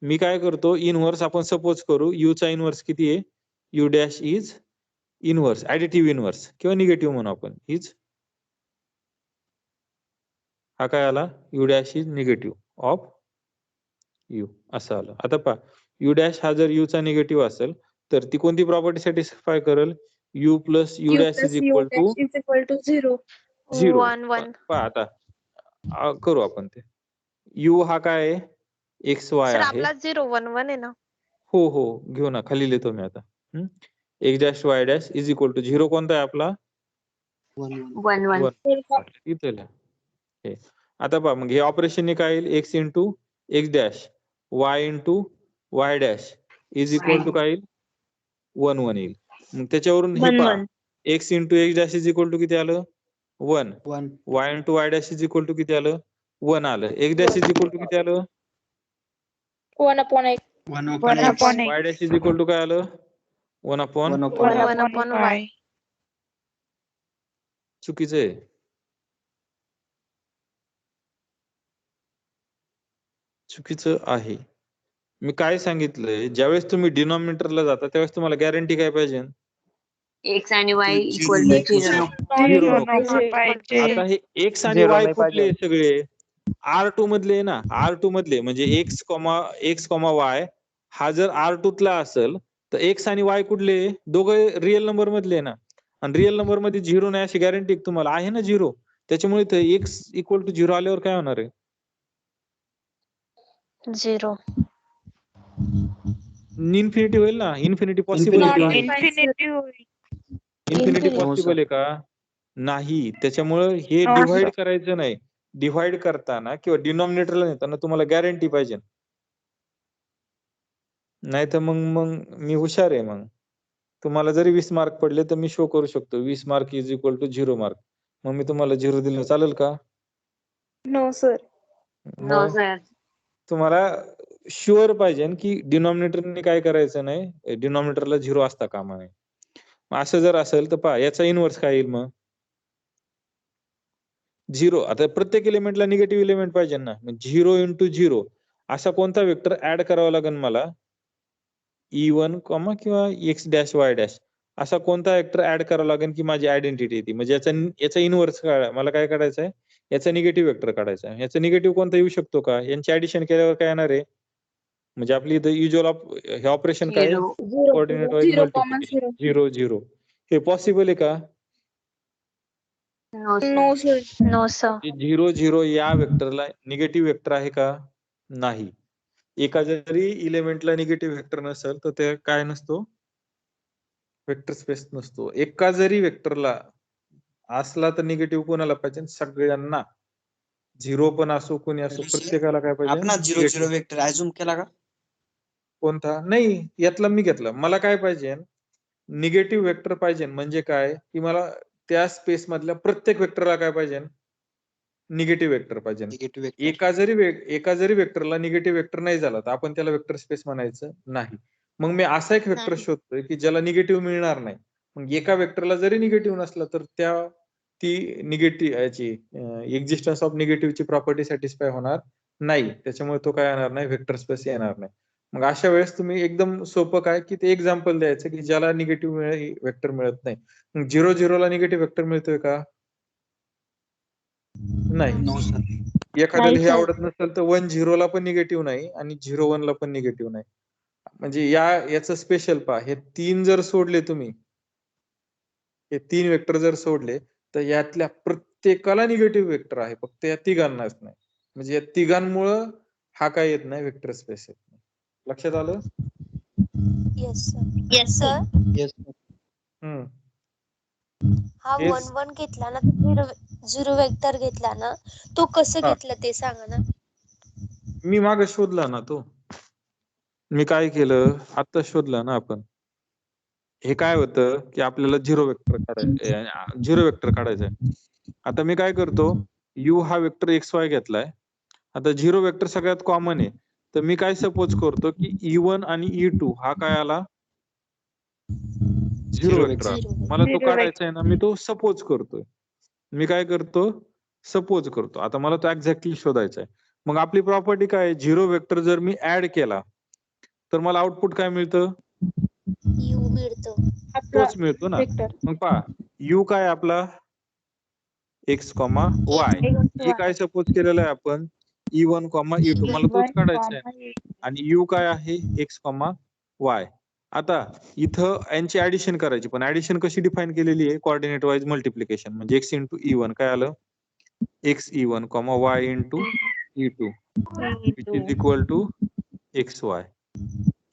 A: मी काय करतो? इनव्हर्स आपण सपोज करू U चा इनव्हर्स किती आहे? U dash is inverse, additive inverse किंवा निगेटिव्ह म्हणू आपण. हीच हा काय आला? U dash is negative of U असं आलं. आता पहा U डॅश हा जर U चा निगेटिव्ह असेल तर ती कोणती प्रॉपर्टी सॅटिस्फाय करेल? U plus U dash is equal to 0.
B: 1 1.
A: पहा आता करू आपण ते. U हा काय आहे? XY
B: सर
A: आहे.
B: आपला 0 1 1 आहे ना.
A: हो घेऊ ना. खाली लिहितो मी आता. X dash Y dash is equal to 0 कोणता आहे आपला?
C: 1 1.
A: इथे लिहा. हे. आता पहा मग हे ऑपरेशन काय येईल? X into X dash Y into Y dash is equal to काय येईल? 1 1 येईल. मग त्याच्यावरून हे पहा X into X dash is equal to किती आलं? 1. Y into Y dash is equal to किती आलं? 1 आलं. X dash is equal to किती आलं?
F: 1/8.
E: 1/8.
A: Y dash is equal to काय आलं?
B: 1 y.
A: चुकीचं आहे. चुकीचं आहे. मी काय सांगितलंय? ज्यावेळेस तुम्ही डिनॉमिनेटरला जाता त्यावेळेस तुम्हाला गॅरंटी काय पाहिजे?
C: X आणि Y इक्वल
E: Zero
C: टू 0 नको.
A: 0 नको. आता हे X आणि Y कुठले सगळे? R2 मधले आहे ना. R2 मधले म्हणजे X, Y हा जर R2 तला असेल तर X आणि Y कुठले? दोघे रिअल नंबर मधले आहे ना. आणि रिअल नंबर मध्ये 0 नाही अशी गॅरंटी तुम्हाला आहे ना 0. त्याच्यामुळे इथे X इक्वल टू 0 आल्यावर काय होणार आहे?
B: 0.
A: इन्फिनिटी होईल ना. इन्फिनिटी पॉसिबल आहे का? इन्फिनिटी
E: हो,
A: पॉसिबल आहे का? नाही. त्याच्यामुळे हे डिव्हाइड करायचं नाही. डिव्हाइड करताना किंवा डिनॉमिनेटरला नेताना तुम्हाला गॅरंटी पाहिजे. नाही तर मग मी हुशार आहे. मग तुम्हाला जरी 20 मार्क पडले तर मी शो करू शकतो 20 mark is equal to 0 mark. मग मी तुम्हाला 0 दिलं चालेल का?
F: No sir.
C: No sir.
A: तुम्हाला शुअर पाहिजे की डिनॉमिनेटरने काय करायचं नाही, डिनॉमिनेटरला 0 असता कामा नये. असं जर असेल तर पहा याचा इनव्हर्स काय येईल मग? 0. आता प्रत्येक एलिमेंटला निगेटिव्ह एलिमेंट पाहिजे ना. 0 इंटू 0 असा कोणता वेक्टर ऍड करावा लागेल मला E1 कॉमा किंवा एक्स डॅश वाय डॅश असा कोणता वेक्टर ऍड करावा लागेल की माझी आयडेंटिटी येते. म्हणजे याचा इनव्हर्स मला काय काढायचं आहे, याचा निगेटिव्ह वेक्टर काढायचा आहे. याचा निगेटिव्ह कोणता येऊ शकतो का? यांची ऍडिशन केल्यावर काय येणार आहे? म्हणजे आपली इथं युजल हे ऑपरेशन काय आहे?
C: झिरो
A: कोऑर्डिनेट वाईज
F: 0,0
A: 0 0 हे पॉसिबल आहे का?
C: No sir.
F: No sir.
B: No sir.
A: 0 0 या वेक्टरला निगेटिव्ह वेक्टर आहे का? नाही. एका जरी इलेमेंटला निगेटिव्ह वेक्टर नसेल तर ते काय नसतो, वेक्टर स्पेस नसतो. एका जरी वेक्टरला असला तर निगेटिव्ह कोणाला पाहिजे? सगळ्यांना. 0 पण असो कोणी असो प्रत्येकाला काय पाहिजे?
E: आपण 0 0 वेक्टर अझ्युम केला का?
A: कोणता? नाही, यातला मी घेतला. मला काय पाहिजे? निगेटिव्ह वेक्टर पाहिजे. म्हणजे काय की मला त्या स्पेस मधल्या प्रत्येक वेक्टरला काय पाहिजे? निगेटिव्ह वेक्टर पाहिजे.
E: Negative vector.
A: एका जरी वेक्टरला निगेटिव्ह वेक्टर नाही झाला तर आपण त्याला वेक्टर स्पेस म्हणायचं नाही. मग मी असा एक वेक्टर
D: नाही.
A: शोधतोय की ज्याला निगेटिव्ह मिळणार नाही. मग एका वेक्टरला जरी निगेटिव्ह नसला तर ती निगेटिव्ह याची एक्झिस्टन्स ऑफ निगेटिव्हची प्रॉपर्टी सॅटिस्फाय होणार नाही. त्याच्यामुळे तो काय येणार नाही, वेक्टर स्पेस येणार नाही. मग अशा वेळेस तुम्ही एकदम सोपं काय की ते एक्झाम्पल द्यायचं की ज्याला निगेटिव्ह वेक्टर मिळत नाही. मग 0 0 ला निगेटिव्ह वेक्टर मिळतोय का? नाही.
E: No sir.
A: एखाद्याला हे
G: sir.
A: आवडत नसेल तर 1 0 ला पण निगेटिव्ह नाही आणि 0 1 ला पण निगेटिव्ह नाही. म्हणजे याचं स्पेशल पहा, हे 3 जर सोडले तुम्ही, हे 3 वेक्टर जर सोडले तर यातल्या प्रत्येकाला निगेटिव्ह वेक्टर आहे, फक्त या तिघांनाच नाही. म्हणजे या तिघांमुळं हा काय येत नाही, वेक्टर स्पेस येत नाही. लक्षात आलं?
D: Yes sir. Yes sir.
E: Yes.
A: हम्म.
D: हा
A: हेच-
D: 1 1 घेतला ना, 0 वेक्टर घेतला ना, तो कसं
A: हा.
D: घेतला ते सांगा ना.
A: मी मागे शोधला ना तो. मी काय केलं, आता शोधला ना आपण. हे काय होतं की आपल्याला 0 वेक्टर काढायचं, 0 वेक्टर काढायचं आहे. आता मी काय करतो, u हा वेक्टर एक्स वाय घेतलाय. आता 0 वेक्टर सगळ्यात कॉमन आहे. तर मी काय सपोज करतो की E1 आणि E2 हा काय आला? 0
E: Zero
A: वेक्टर
E: vector.
A: आला. मला तो काढायचा आहे ना, मी तो सपोज करतोय. मी काय करतो, सपोज करतो. आता मला तो एक्झॅक्टली शोधायचा आहे. मग आपली प्रॉपर्टी काय आहे? 0 वेक्टर जर मी ऍड केला तर मला आउटपुट काय मिळतं?
D: यू मिळतो.
F: आपला
A: तोच मिळतो ना.
F: वेक्टर
A: मग पहा, u काय आपला? x, y. हे काय सपोज केलेलं आहे आपण? E1, E2. मला तोच काढायचा आहे. आणि u काय आहे? x, y. आता इथं यांची ऍडिशन करायची, पण ऍडिशन कशी डिफाईन केलेली आहे? Coordinate wise multiplication. म्हणजे x इंटू E1 काय आलं? x E1, y into E2 is equal to XY.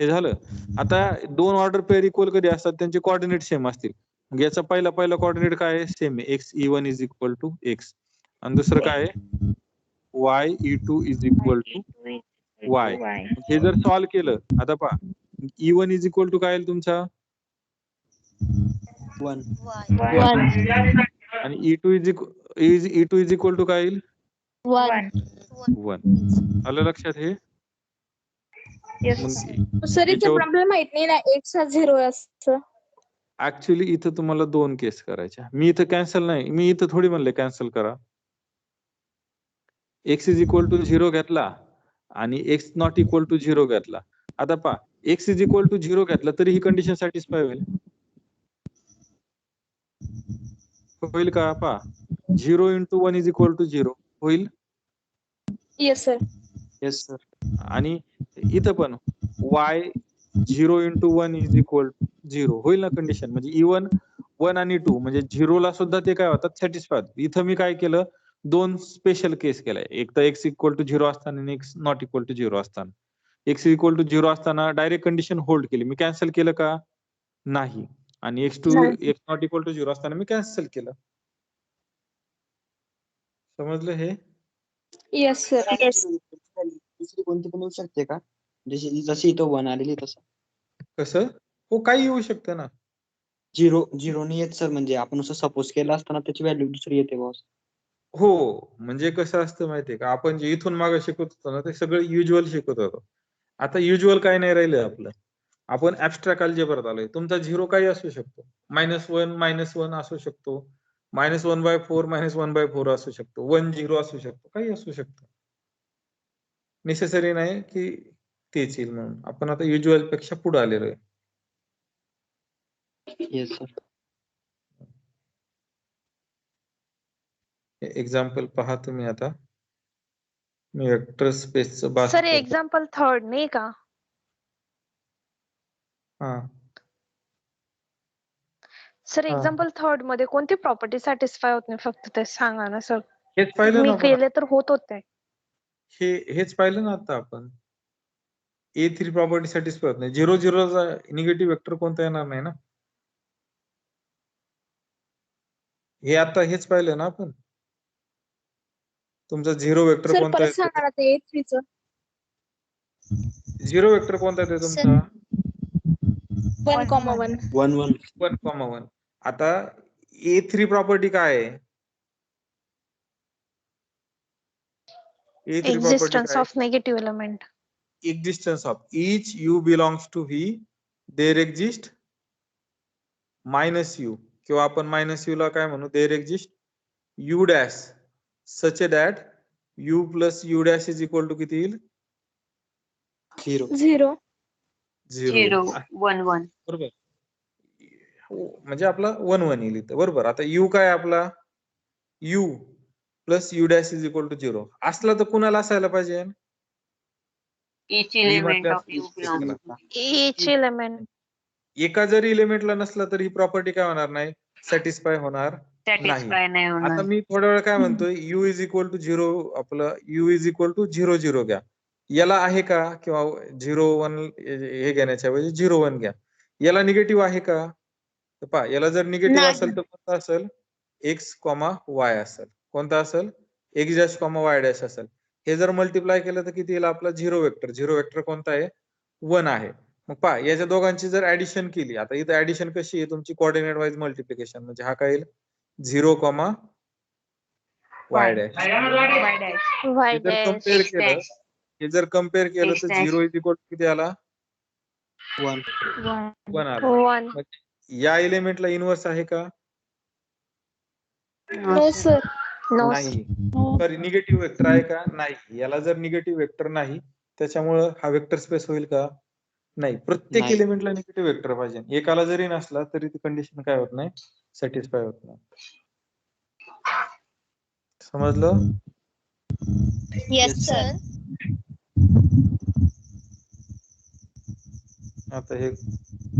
A: हे झालं. आता 2 ऑर्डर पेअर इक्वल कधी असतात? त्यांचे कोऑर्डिनेट सेम असतील. मग याचा पहिला कोऑर्डिनेट काय आहे? सेम आहे. x E1 is equal to x. आणि दुसरं काय आहे? y E2 is equal to y. हे जर सॉल्व्ह केलं, आता पहा, E1 इज इक्वल टू काय येईल तुमचा?
E: 1.
A: आणि E2 इज इक्वल टू काय येईल? 1. आलं लक्षात हे? मग
F: सर इथे
A: याच्यावर
F: प्रॉब्लेम माहित नाही ना, एक्स हा 0 असं.
A: ऍक्च्युली इथं तुम्हाला 2 केस करायच्या. मी इथं कॅन्सल नाही, मी इथं थोडी म्हणले कॅन्सल करा. x इज इक्वल टू 0 घेतला आणि x नॉट इक्वल टू 0 घेतला. आता पहा, x इज इक्वल टू 0 घेतला तरी ही कंडिशन सॅटिस्फाय होईल. होईल का? पहा, 0 इंटू 1 इज इक्वल टू 0 होईल.
F: Yes sir.
E: Yes sir.
A: आणि इथं पण y 0 into 1 is equal to 0 होईल ना कंडिशन. म्हणजे इवन 1 आणि 2 म्हणजे 0 ला सुद्धा ते काय होतात? सॅटिस्फाय. इथं मी काय केलं? 2 स्पेशल केस केलाय. एक तर x इक्वल टू 0 असताना आणि x नॉट इक्वल टू 0 असताना. x इक्वल टू 0 असताना डायरेक्ट कंडिशन होल्ड केली. मी कॅन्सल केलं का? नाही. आणि x नॉट इक्वल टू 0 असताना मी कॅन्सल केलं. समजलं हे?
F: Yes sir.
E: दुसरी कोणती पण येऊ शकते का? जशी इथं 1 आलेली तसं.
A: कसं? हो, काही येऊ शकतं ना.
E: 0 नाही येत सर, म्हणजे आपण असं सपोज केलं असताना त्याची व्हॅल्यू दुसरी येते बॉस.
A: हो, म्हणजे कसं असतं माहितीये का, आपण जे इथून मागे शिकत होतो ना ते सगळं युज्युअल शिकत होतो. आता युज्युअल काय नाही राहिलं आपलं. आपण ऍब्स्ट्रॅक्ट अल्जेब्रात आलोय. तुमचा 0 काही असू शकतो. -1 असू शकतो. -1/4 -1/4 असू शकतो. 1 0 असू शकतो. काही असू शकतं. नेसेसरी नाही की तेच येईल म्हणून आपण आता युज्युअल पेक्षा पुढे आलेलो आहे.
E: Yes sir.
A: एक्झाम्पल पहा तुम्ही आता. मी वेक्टर स्पेसचं बात
B: सर
A: करतो.
B: एक्झाम्पल थर्ड नाही का?
A: हा
B: सर
A: हा.
B: एक्झाम्पल थर्ड मध्ये कोणती प्रॉपर्टी सॅटिस्फाय होत नाही फक्त ते सांगा ना सर.
A: हेच पाहिलं
B: मी
A: ना आपण.
B: केले तर होत होते.
A: हेच पाहिलं ना आता आपण. A3 प्रॉपर्टी सॅटिस्फाय होत नाही. 0 0 चा निगेटिव्ह वेक्टर कोणता येणार नाही ना. हे आता हेच पाहिलं ना आपण. तुमचा 0 वेक्टर
F: सर
A: कोणता
F: परत
A: येतो?
F: सांगा ना ते A3 चं.
A: 0 वेक्टर कोणता येतो
D: सर
A: तुमचा?
F: 1,1.
E: 1 1.
A: 1,1. आता A3 प्रॉपर्टी काय आहे? A3 प्रॉपर्टी
B: एक्झिस्टन्स
A: काय?
B: Of negative element.
A: Existence of each u belongs to V, there exist minus u, किंवा आपण मायनस u ला काय म्हणू, there exist u dash such that u plus u dash is equal to किती येईल?
E: 0.
F: 0.
A: 0
C: 0
A: येईल.
C: 1 1.
A: बरोबर. म्हणजे आपला 1 1 येईल इथं. बरोबर. आता u काय आपला? u plus u dash is equal to 0 असला तर कुणाला असायला पाहिजे?
C: Each
A: V
C: element
A: मधल्या
C: of U belongs to
B: each element.
A: एका जरी एलिमेंटला नसला तरी ही प्रॉपर्टी काय होणार नाही, सॅटिस्फाय होणार नाही.
C: satisfy नाही
A: आता
C: होणार.
A: मी थोड्या वेळ काय म्हणतोय, u इज इक्वल टू 0, आपलं u इज इक्वल टू 0 0 घ्या. याला आहे का? किंवा 0 1 हे घेण्याच्या ऐवजी 0 1 घ्या. याला निगेटिव्ह आहे का? तर पहा, याला जर निगेटिव्ह
D: नाही.
A: असेल तर कोणता असेल? x, y असेल. कोणता असेल? x डॅश, y डॅश असेल. हे जर मल्टिप्लाय केलं तर किती येईल आपला? 0 वेक्टर. 0 वेक्टर कोणता आहे? 1 आहे. मग पहा, याच्या दोघांची जर ऍडिशन केली, आता इथं ऍडिशन कशी आहे तुमची? कोऑर्डिनेट वाईज मल्टिप्लिकेशन, म्हणजे हा काय येईल? 0, y dash.
C: Y dash.
B: Y
A: हे जर
B: dash.
A: कम्पेअर
C: X
A: केलं,
C: dash.
A: हे जर कम्पेअर केलं
C: X
A: तर
C: dash.
A: 0 इज इक्वल टू किती आला?
E: 1.
A: 1 आला.
B: 1.
A: मग या एलिमेंटला इनव्हर्स आहे का?
C: No,
F: No
C: sir.
F: sir.
B: No.
A: नाही. सॉरी, निगेटिव्ह वेक्टर आहे का? नाही. याला जर निगेटिव्ह वेक्टर नाही, त्याच्यामुळं हा वेक्टर स्पेस होईल का? नाही. प्रत्येक
E: नाही.
A: एलिमेंटला निगेटिव्ह वेक्टर पाहिजे. एकाला जरी नसला तरी ती कंडिशन काय होत नाही, सॅटिस्फाय होत नाही. समजलं?
D: Yes
E: Yes,
D: sir.
A: आता हे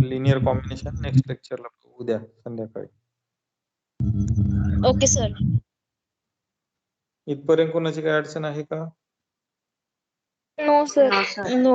A: लिनियर कॉम्बिनेशन नेक्स्ट लेक्चरला उद्या संध्याकाळी.
D: Okay sir.
A: इथपर्यंत कोणाची काय अडचण आहे का?
F: No sir.
C: No, sir.
B: No.